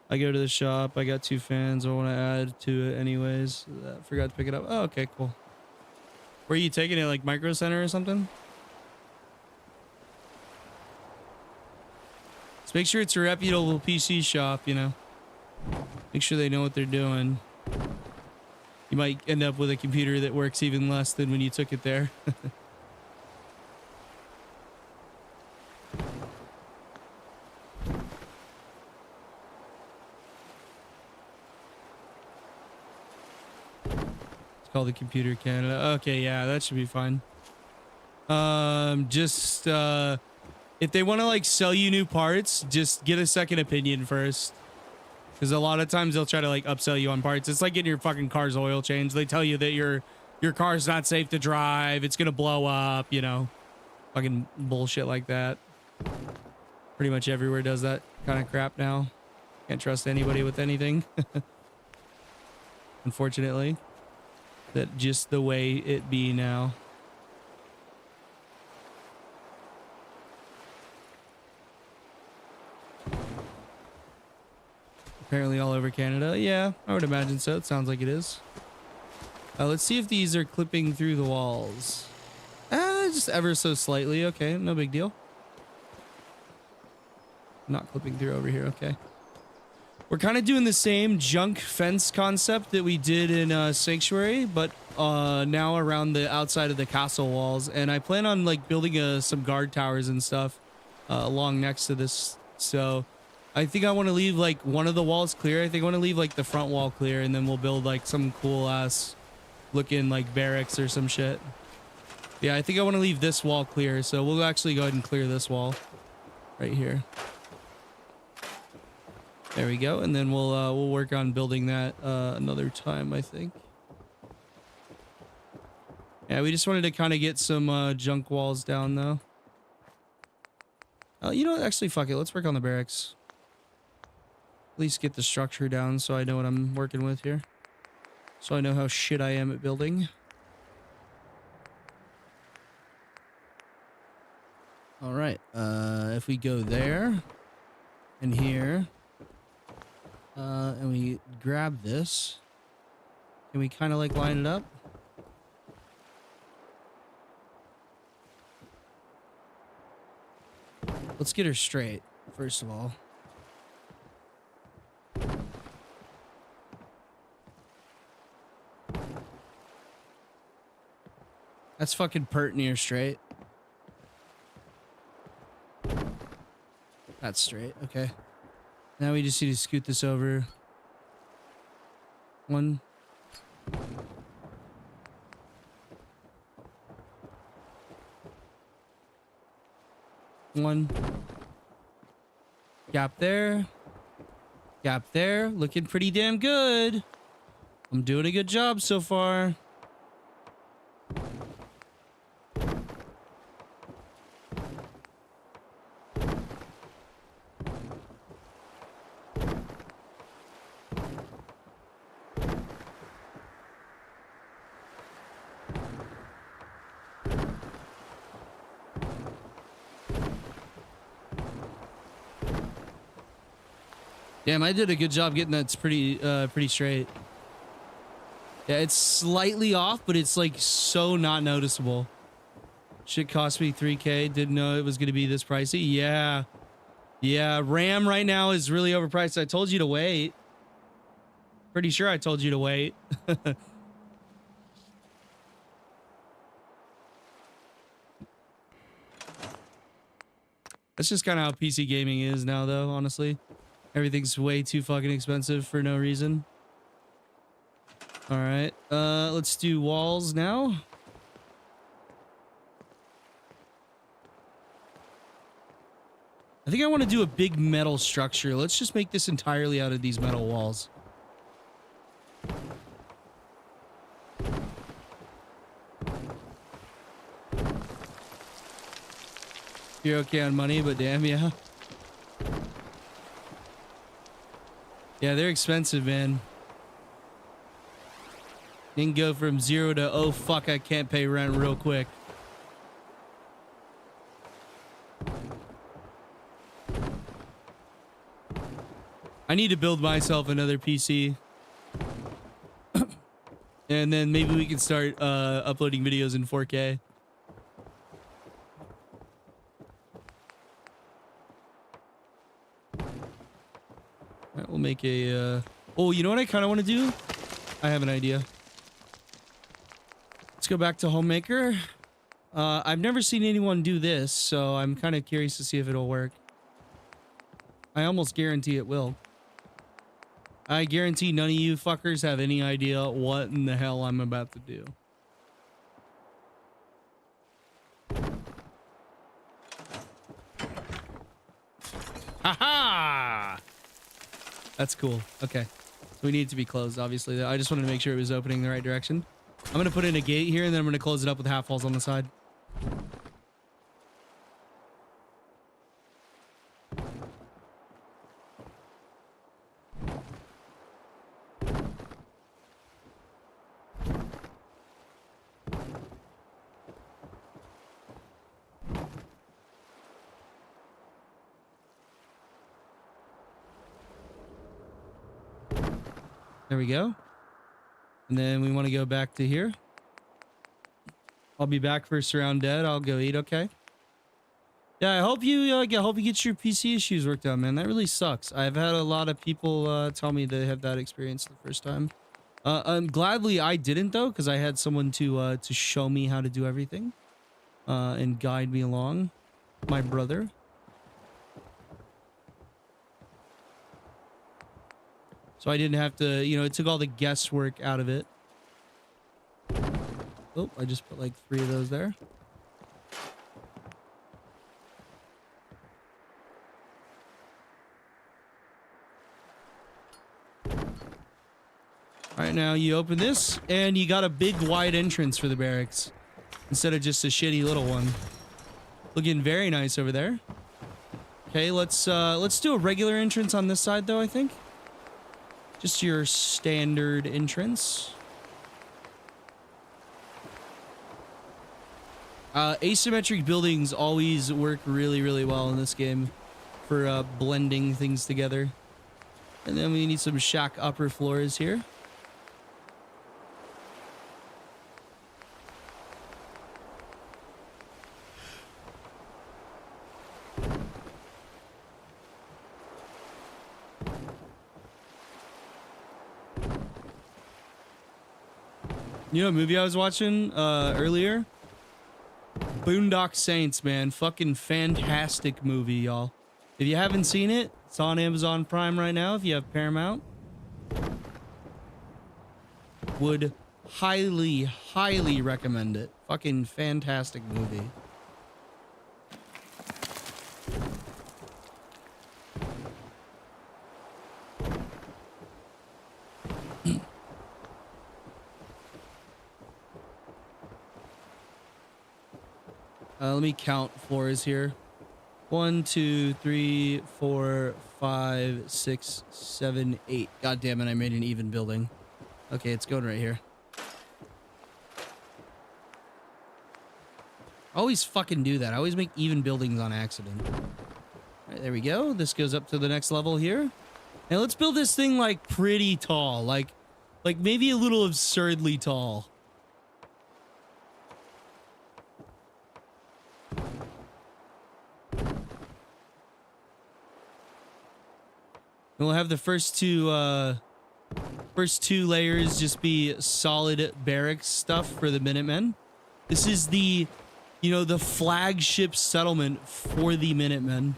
to the shop. I got 2 fans. I want to add to it anyways. I forgot to pick it up. Oh, okay, cool. Where are you taking it? Like Micro Center or something? Let's make sure it's a reputable PC shop, you know. Make sure they know what they're doing. You might end up with a computer that works even less than when you took it there. Call the Computer Canada. Okay, yeah, that should be fine. Just if they want to like sell you new parts, just get a second opinion first, because a lot of times they'll try to like upsell you on parts. It's like getting your fucking car's oil changed. They tell you that your car's not safe to drive, it's gonna blow up, you know, fucking bullshit like that. Pretty much everywhere does that kind of crap now. Can't trust anybody with anything. Unfortunately. That just the way it be now. Apparently all over Canada. Yeah, I would imagine so. It sounds like it is. Let's see if these are clipping through the walls. Just ever so slightly. Okay, no big deal. Not clipping through over here. Okay. We're kind of doing the same junk fence concept that we did in Sanctuary, but now around the outside of the castle walls. And I plan on like building some guard towers and stuff along next to this. So I think I want to leave like one of the walls clear. I think I want to leave like the front wall clear, and then we'll build like some cool ass looking like barracks or some shit. Yeah, I think I want to leave this wall clear. So we'll actually go ahead and clear this wall right here. There we go, and then we'll work on building that another time, I think. Yeah, we just wanted to kind of get some junk walls down though. You know what? Actually, fuck it. Let's work on the barracks. At least get the structure down so I know what I'm working with here. So I know how shit I am at building. All right. If we go there and here, and we grab this, can we kind of like line it up? Let's get her straight, first of all. That's fucking pert near straight. That's straight. Okay. Now we just need to scoot this over. One. One. Gap there. Gap there. Looking pretty damn good. I'm doing a good job so far. Damn, I did a good job getting that pretty straight. Yeah, it's slightly off, but it's like so not noticeable. Shit cost me 3K. Didn't know it was going to be this pricey. Yeah. Yeah, RAM right now is really overpriced. I told you to wait. Pretty sure I told you to wait. That's just kind of how PC gaming is now, though, honestly. Everything's way too fucking expensive for no reason. All right, let's do walls now. I think I want to do a big metal structure. Let's just make this entirely out of these metal walls. You're okay on money, but damn, yeah. Yeah, they're expensive, man. You can go from 0 to, oh, fuck, I can't pay rent real quick. I need to build myself another PC. And then maybe we can start uploading videos in 4K. Alright, we'll make a... Oh, you know what I kind of want to do? I have an idea. Let's go back to Homemaker. I've never seen anyone do this, so I'm kind of curious to see if it'll work. I almost guarantee it will. I guarantee none of you fuckers have any idea what in the hell I'm about to do. Haha! That's cool. Okay. So we need it to be closed, obviously. I just wanted to make sure it was opening the right direction. I'm going to put in a gate here, and then I'm going to close it up with half walls on the side. There we go. And then we want to go back to here. I'll be back for Surround Dead. I'll go eat, okay? Yeah, I hope you get your PC issues worked out, man. That really sucks. I've had a lot of people tell me they have that experience the first time. Gladly I didn't though, because I had someone to show me how to do everything and guide me along. My brother. So I didn't have to, you know, it took all the guesswork out of it. Oh, I just put like 3 of those there. right, now you open this, and you got a big wide entrance for the barracks instead of just a shitty little one. Looking very nice over there. Okay, let's do a regular entrance on this side, though, I think. Just your standard entrance. Asymmetric buildings always work really, really well in this game for blending things together. And then we need some shack upper floors here. You know what movie I was watching earlier? Boondock Saints, man. Fucking fantastic movie, y'all. If you haven't seen it, it's on Amazon Prime right now if you have Paramount. Would highly, highly recommend it. Fucking fantastic movie. Let me count floors here. 1, 2, 3, 4, 5, 6, 7, 8. God damn it, I made an even building. Okay, it's going right here. I always fucking do that. I always make even buildings on accident. All right, there we go. This goes up to the next level here. And let's build this thing like pretty tall. Like maybe a little absurdly tall. We'll have the first two layers just be solid barracks stuff for the Minutemen. This is the, you know, the flagship settlement for the Minutemen.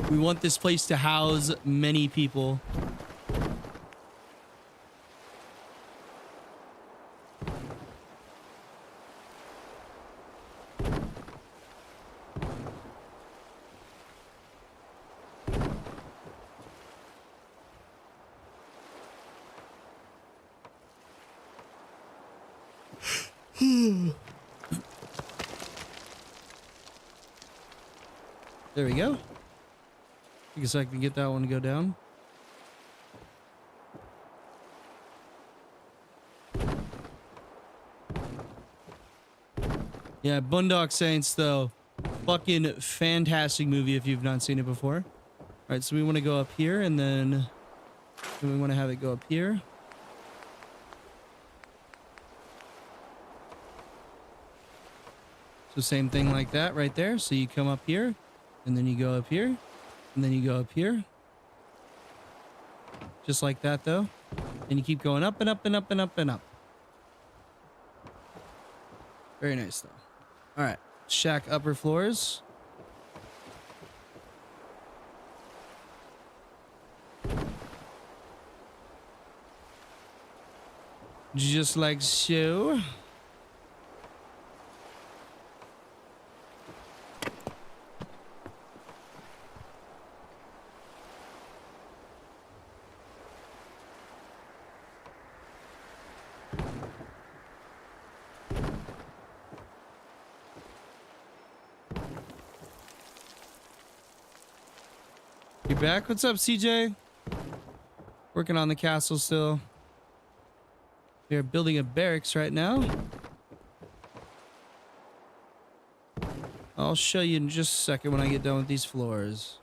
We want this place to house many people. There we go. I guess I can get that one to go down. Yeah, Boondock Saints, though. Fucking fantastic movie if you've not seen it before. All right, so we want to go up here, and then we want to have it go up here. So same thing like that right there. So you come up here, and then you go up here, and then you go up here. Just like that, though. And you keep going up and up and up and up and up. Very nice, though. All right. Shack upper floors. Just like so. You back? What's up, CJ? Working on the castle still. We are building a barracks right now. I'll show you in just a second when I get done with these floors.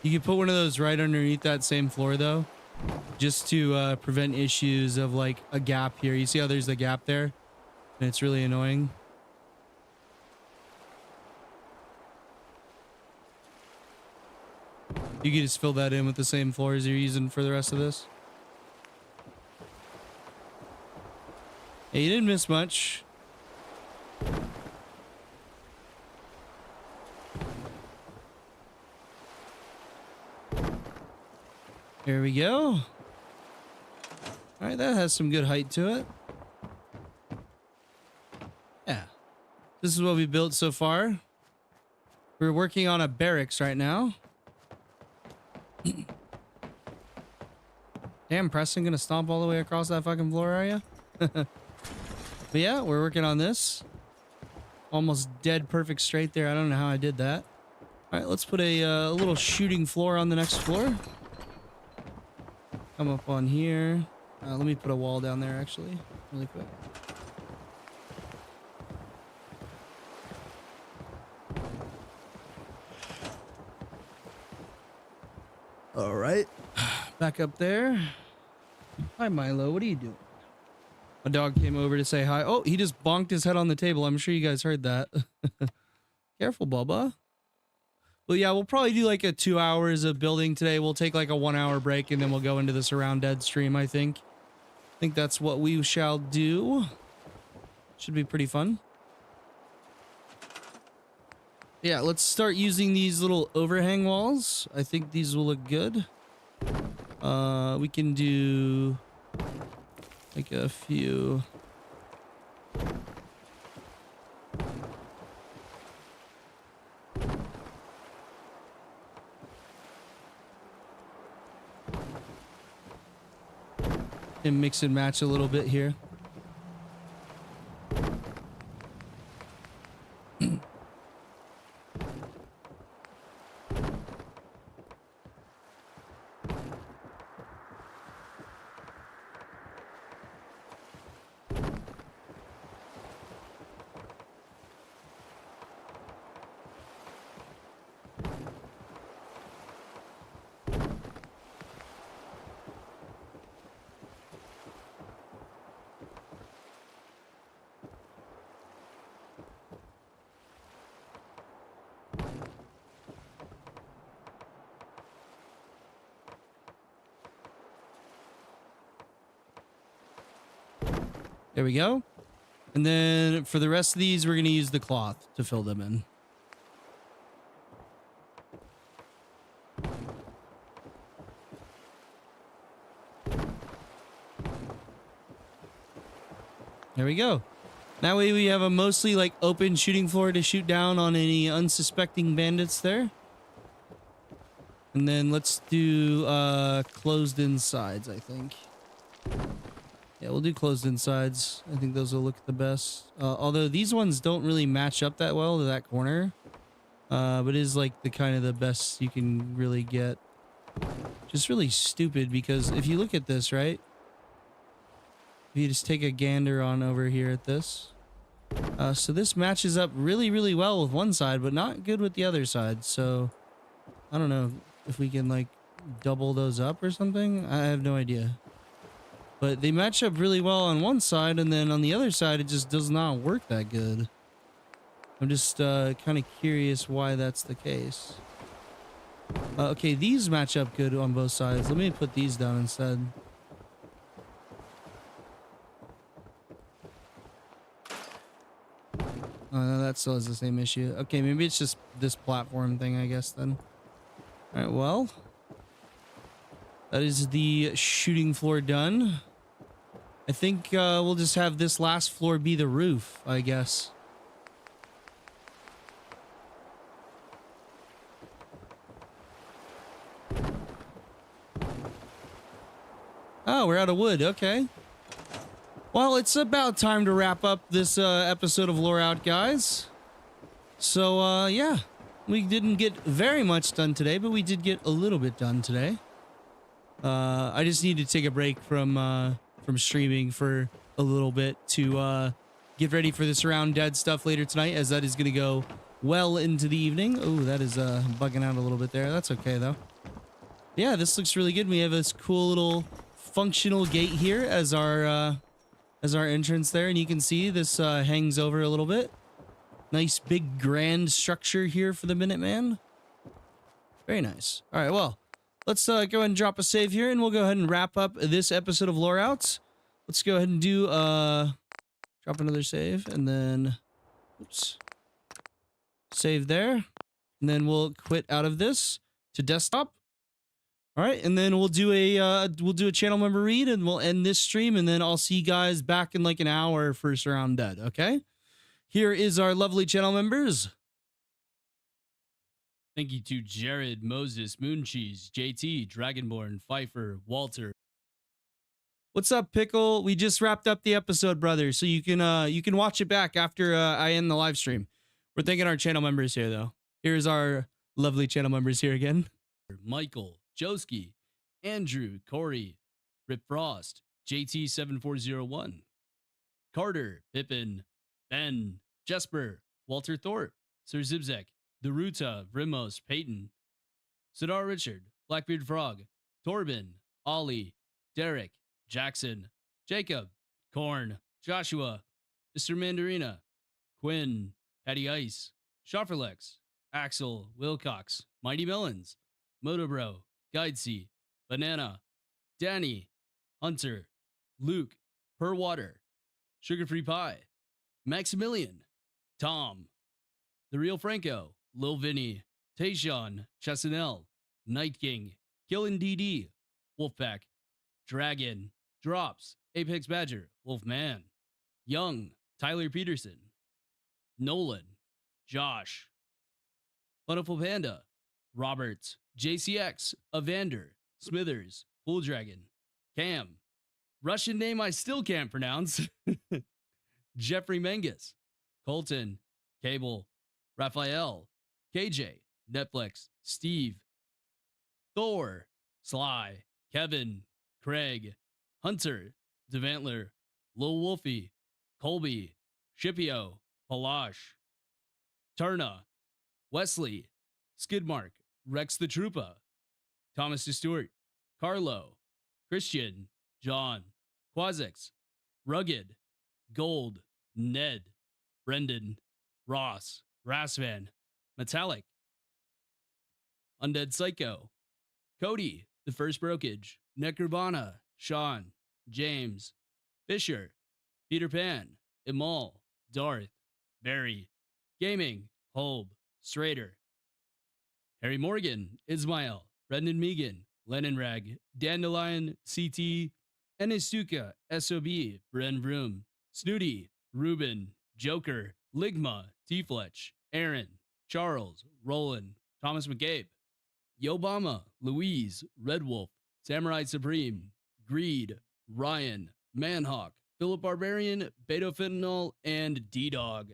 You can put one of those right underneath that same floor, though, just to prevent issues of like a gap here. You see how there's a gap there? And it's really annoying. You can just fill that in with the same floors you're using for the rest of this. Yeah, you didn't miss much. There we go. All right, that has some good height to it. Yeah. This is what we built so far. We're working on a barracks right now. Damn, Preston gonna stomp all the way across that fucking floor, are you? But yeah, we're working on this. Almost dead perfect straight there. I don't know how I did that. All right, let's put a little shooting floor on the next floor. Come up on here. Let me put a wall down there actually, really quick. All right, back up there. Hi, Milo. What are you doing? A dog came over to say hi. Oh, he just bonked his head on the table. I'm sure you guys heard that. Careful, Bubba. Well, yeah, we'll probably do like a 2 hours of building today. We'll take like a 1 hour break and then we'll go into the Surround Dead stream, I think. I think that's what we shall do. Should be pretty fun. Yeah, let's start using these little overhang walls. I think these will look good. We can do like a few. And mix and match a little bit here. There we go. And then for the rest of these, we're going to use the cloth to fill them in. There we go. That way we have a mostly like open shooting floor to shoot down on any unsuspecting bandits there. And then let's do closed in sides, I think. Yeah, we'll do closed in sides. I think those will look the best. Although these ones don't really match up that well to that corner. But it is like the kind of the best you can really get. Just really stupid because if you look at this, right? If you just take a gander on over here at this. So this matches up really, really well with one side, but not good with the other side. So I don't know if we can like double those up or something. I have no idea. But they match up really well on one side, and then on the other side, it just does not work that good. I'm just kind of curious why that's the case. Okay, these match up good on both sides. Let me put these down instead. Oh, no, that still has the same issue. Okay, maybe it's just this platform thing, I guess, then. All right, well. That is the shooting floor done. I think we'll just have this last floor be the roof, I guess. Oh, we're out of wood. Okay. Well, it's about time to wrap up this episode of Loreout, guys. So, yeah. We didn't get very much done today, but we did get a little bit done today. I just need to take a break from streaming for a little bit to get ready for the Surround Dead stuff later tonight, as that is going to go well into the evening. Oh, that is bugging out a little bit there. That's okay, though. Yeah, this looks really good. We have this cool little functional gate here as our entrance there, and you can see this hangs over a little bit. Nice big grand structure here for the Minuteman. Very nice. All right, well, let's go ahead and drop a save here, and we'll go ahead and wrap up this episode of Loreout. Let's go ahead and do drop another save, and then oops, save there, and then we'll quit out of this to desktop. All right, and then we'll do a channel member read, and we'll end this stream, and then I'll see you guys back in like an hour for Surround Dead. Okay, here is our lovely channel members. Thank you to Jared, Moses, Mooncheese, JT, Dragonborn, Pfeiffer, Walter. What's up, Pickle? We just wrapped up the episode, brother, so you can watch it back after I end the live stream. We're thanking our channel members here, though. Here's our lovely channel members here again. Michael, Joski, Andrew, Corey, Rip Frost, JT7401, Carter, Pippin, Ben, Jesper, Walter Thorpe, Sir Zibzek, Daruta, Rimos, Peyton, Sidar Richard, Blackbeard Frog, Torben, Ollie, Derek, Jackson, Jacob, Korn, Joshua, Mr. Mandarina, Quinn, Patty Ice, Schofferlex, Axel, Wilcox, Mighty Melons, Motobro, Guidesy, Banana, Danny, Hunter, Luke, Purwater, Sugar Free Pie, Maximilian, Tom, The Real Franco, Lil Vinny, Tayshawn, Chessinel, Night King, Killin' DD, Wolfpack, Dragon, Drops, Apex Badger, Wolfman, Young, Tyler Peterson, Nolan, Josh, Plentiful Panda, Robert, JCX, Evander, Smithers, Full Dragon, Cam, Russian name I still can't pronounce, Jeffrey Menges, Colton, Cable, Raphael, KJ, Netflix, Steve, Thor, Sly, Kevin, Craig, Hunter, Devantler, Lil Wolfie, Colby, Shipio, Palash, Turna, Wesley, Skidmark, Rex the Troopa, Thomas Stewart, Carlo, Christian, John, Quazix, Rugged, Gold, Ned, Brendan, Ross, Rasvan, Metallic, Undead Psycho, Cody, The First Brokage, Necrobana, Sean, James, Fisher, Peter Pan, Imal, Darth, Barry, Gaming, Holb, Strader, Harry Morgan, Ismail, Brendan Megan, Lennon Rag, Dandelion, CT, Enistuka, SOB, Bren Vroom, Snooty, Ruben, Joker, Ligma, T-Fletch, Aaron, Charles, Roland, Thomas McCabe, Yobama, Louise, Red Wolf, Samurai Supreme, Greed, Ryan, Manhawk, Philip Barbarian, Beto Fentanyl, and D-Dog.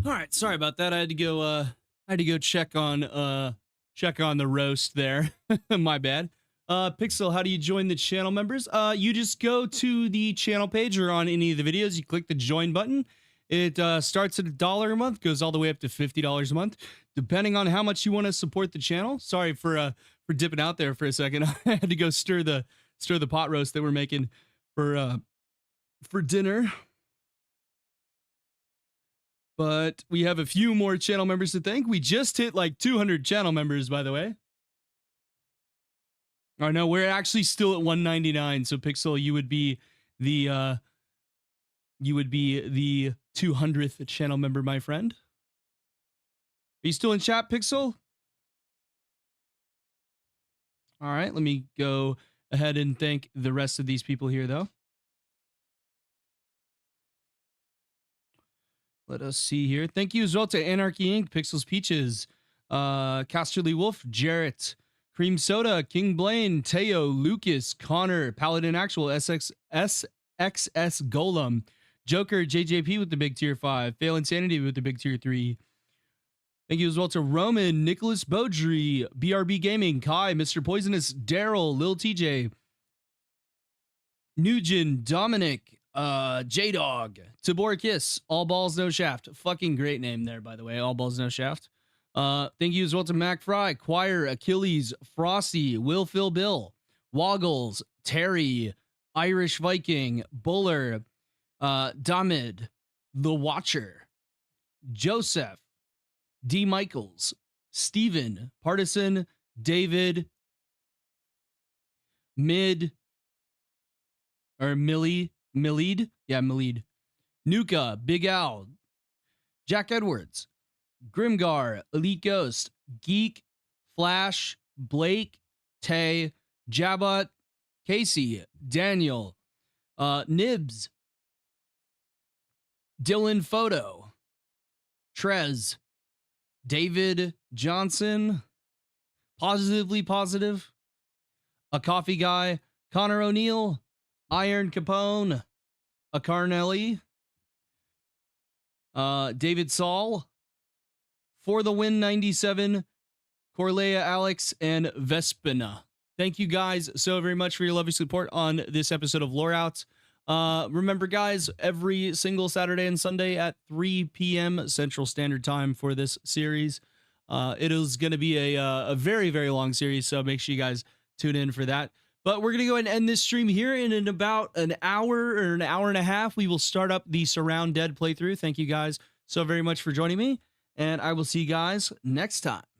All right, sorry about that. I had to go check on the roast there. My bad. Pixel, how do you join the channel members? You just go to the channel page or on any of the videos, you click the join button. It starts at $1 a month, goes all the way up to $50 a month, depending on how much you want to support the channel. Sorry for dipping out there for a second. I had to go stir the pot roast that we're making for dinner. But we have a few more channel members to thank. We just hit like 200 channel members, by the way. Oh no, we're actually still at 199. So Pixel, you would be the 200th channel member, my friend. Are you still in chat, Pixel? All right, let me go ahead and thank the rest of these people here, though. Let us see here. Thank you as well to Anarchy Inc., Pixels Peaches, Casterly Wolf, Jarrett, Cream Soda, King Blaine, Teo, Lucas, Connor, Paladin Actual, SXS Golem, Joker, JJP with the big tier 5, Fail Insanity with the big tier 3. Thank you as well to Roman, Nicholas Beaudry, BRB Gaming, Kai, Mr. Poisonous, Daryl, Lil TJ, Nugent, Dominic, J-Dog, Tabor Kiss, All Balls No Shaft. Fucking great name there, by the way. All Balls No Shaft. Thank you as well to Mac Fry, Choir, Achilles, Frosty, Will Phil Bill, Woggles, Terry, Irish Viking, Buller, Damid, The Watcher, Joseph, D. Michaels, Steven, Partisan, David, Millid, yeah, Millid, Nuka, Big Al, Jack Edwards, Grimgar, Elite Ghost, Geek, Flash, Blake, Tay, Jabot, Casey, Daniel, Nibs, Dylan Photo, Trez, David Johnson, Positively Positive, A Coffee Guy, Connor O'Neill, Iron Capone, A Carnelli, David Saul, For the Win 97, Corlea Alex, and Vespina. Thank you guys so very much for your lovely support on this episode of Loreout. Remember, guys, every single Saturday and Sunday at 3 p.m. Central Standard Time for this series. It is going to be a very, very long series, so make sure you guys tune in for that. But we're going to go ahead and end this stream here, and in about an hour or an hour and a half, we will start up the Surround Dead playthrough. Thank you guys so very much for joining me, and I will see you guys next time.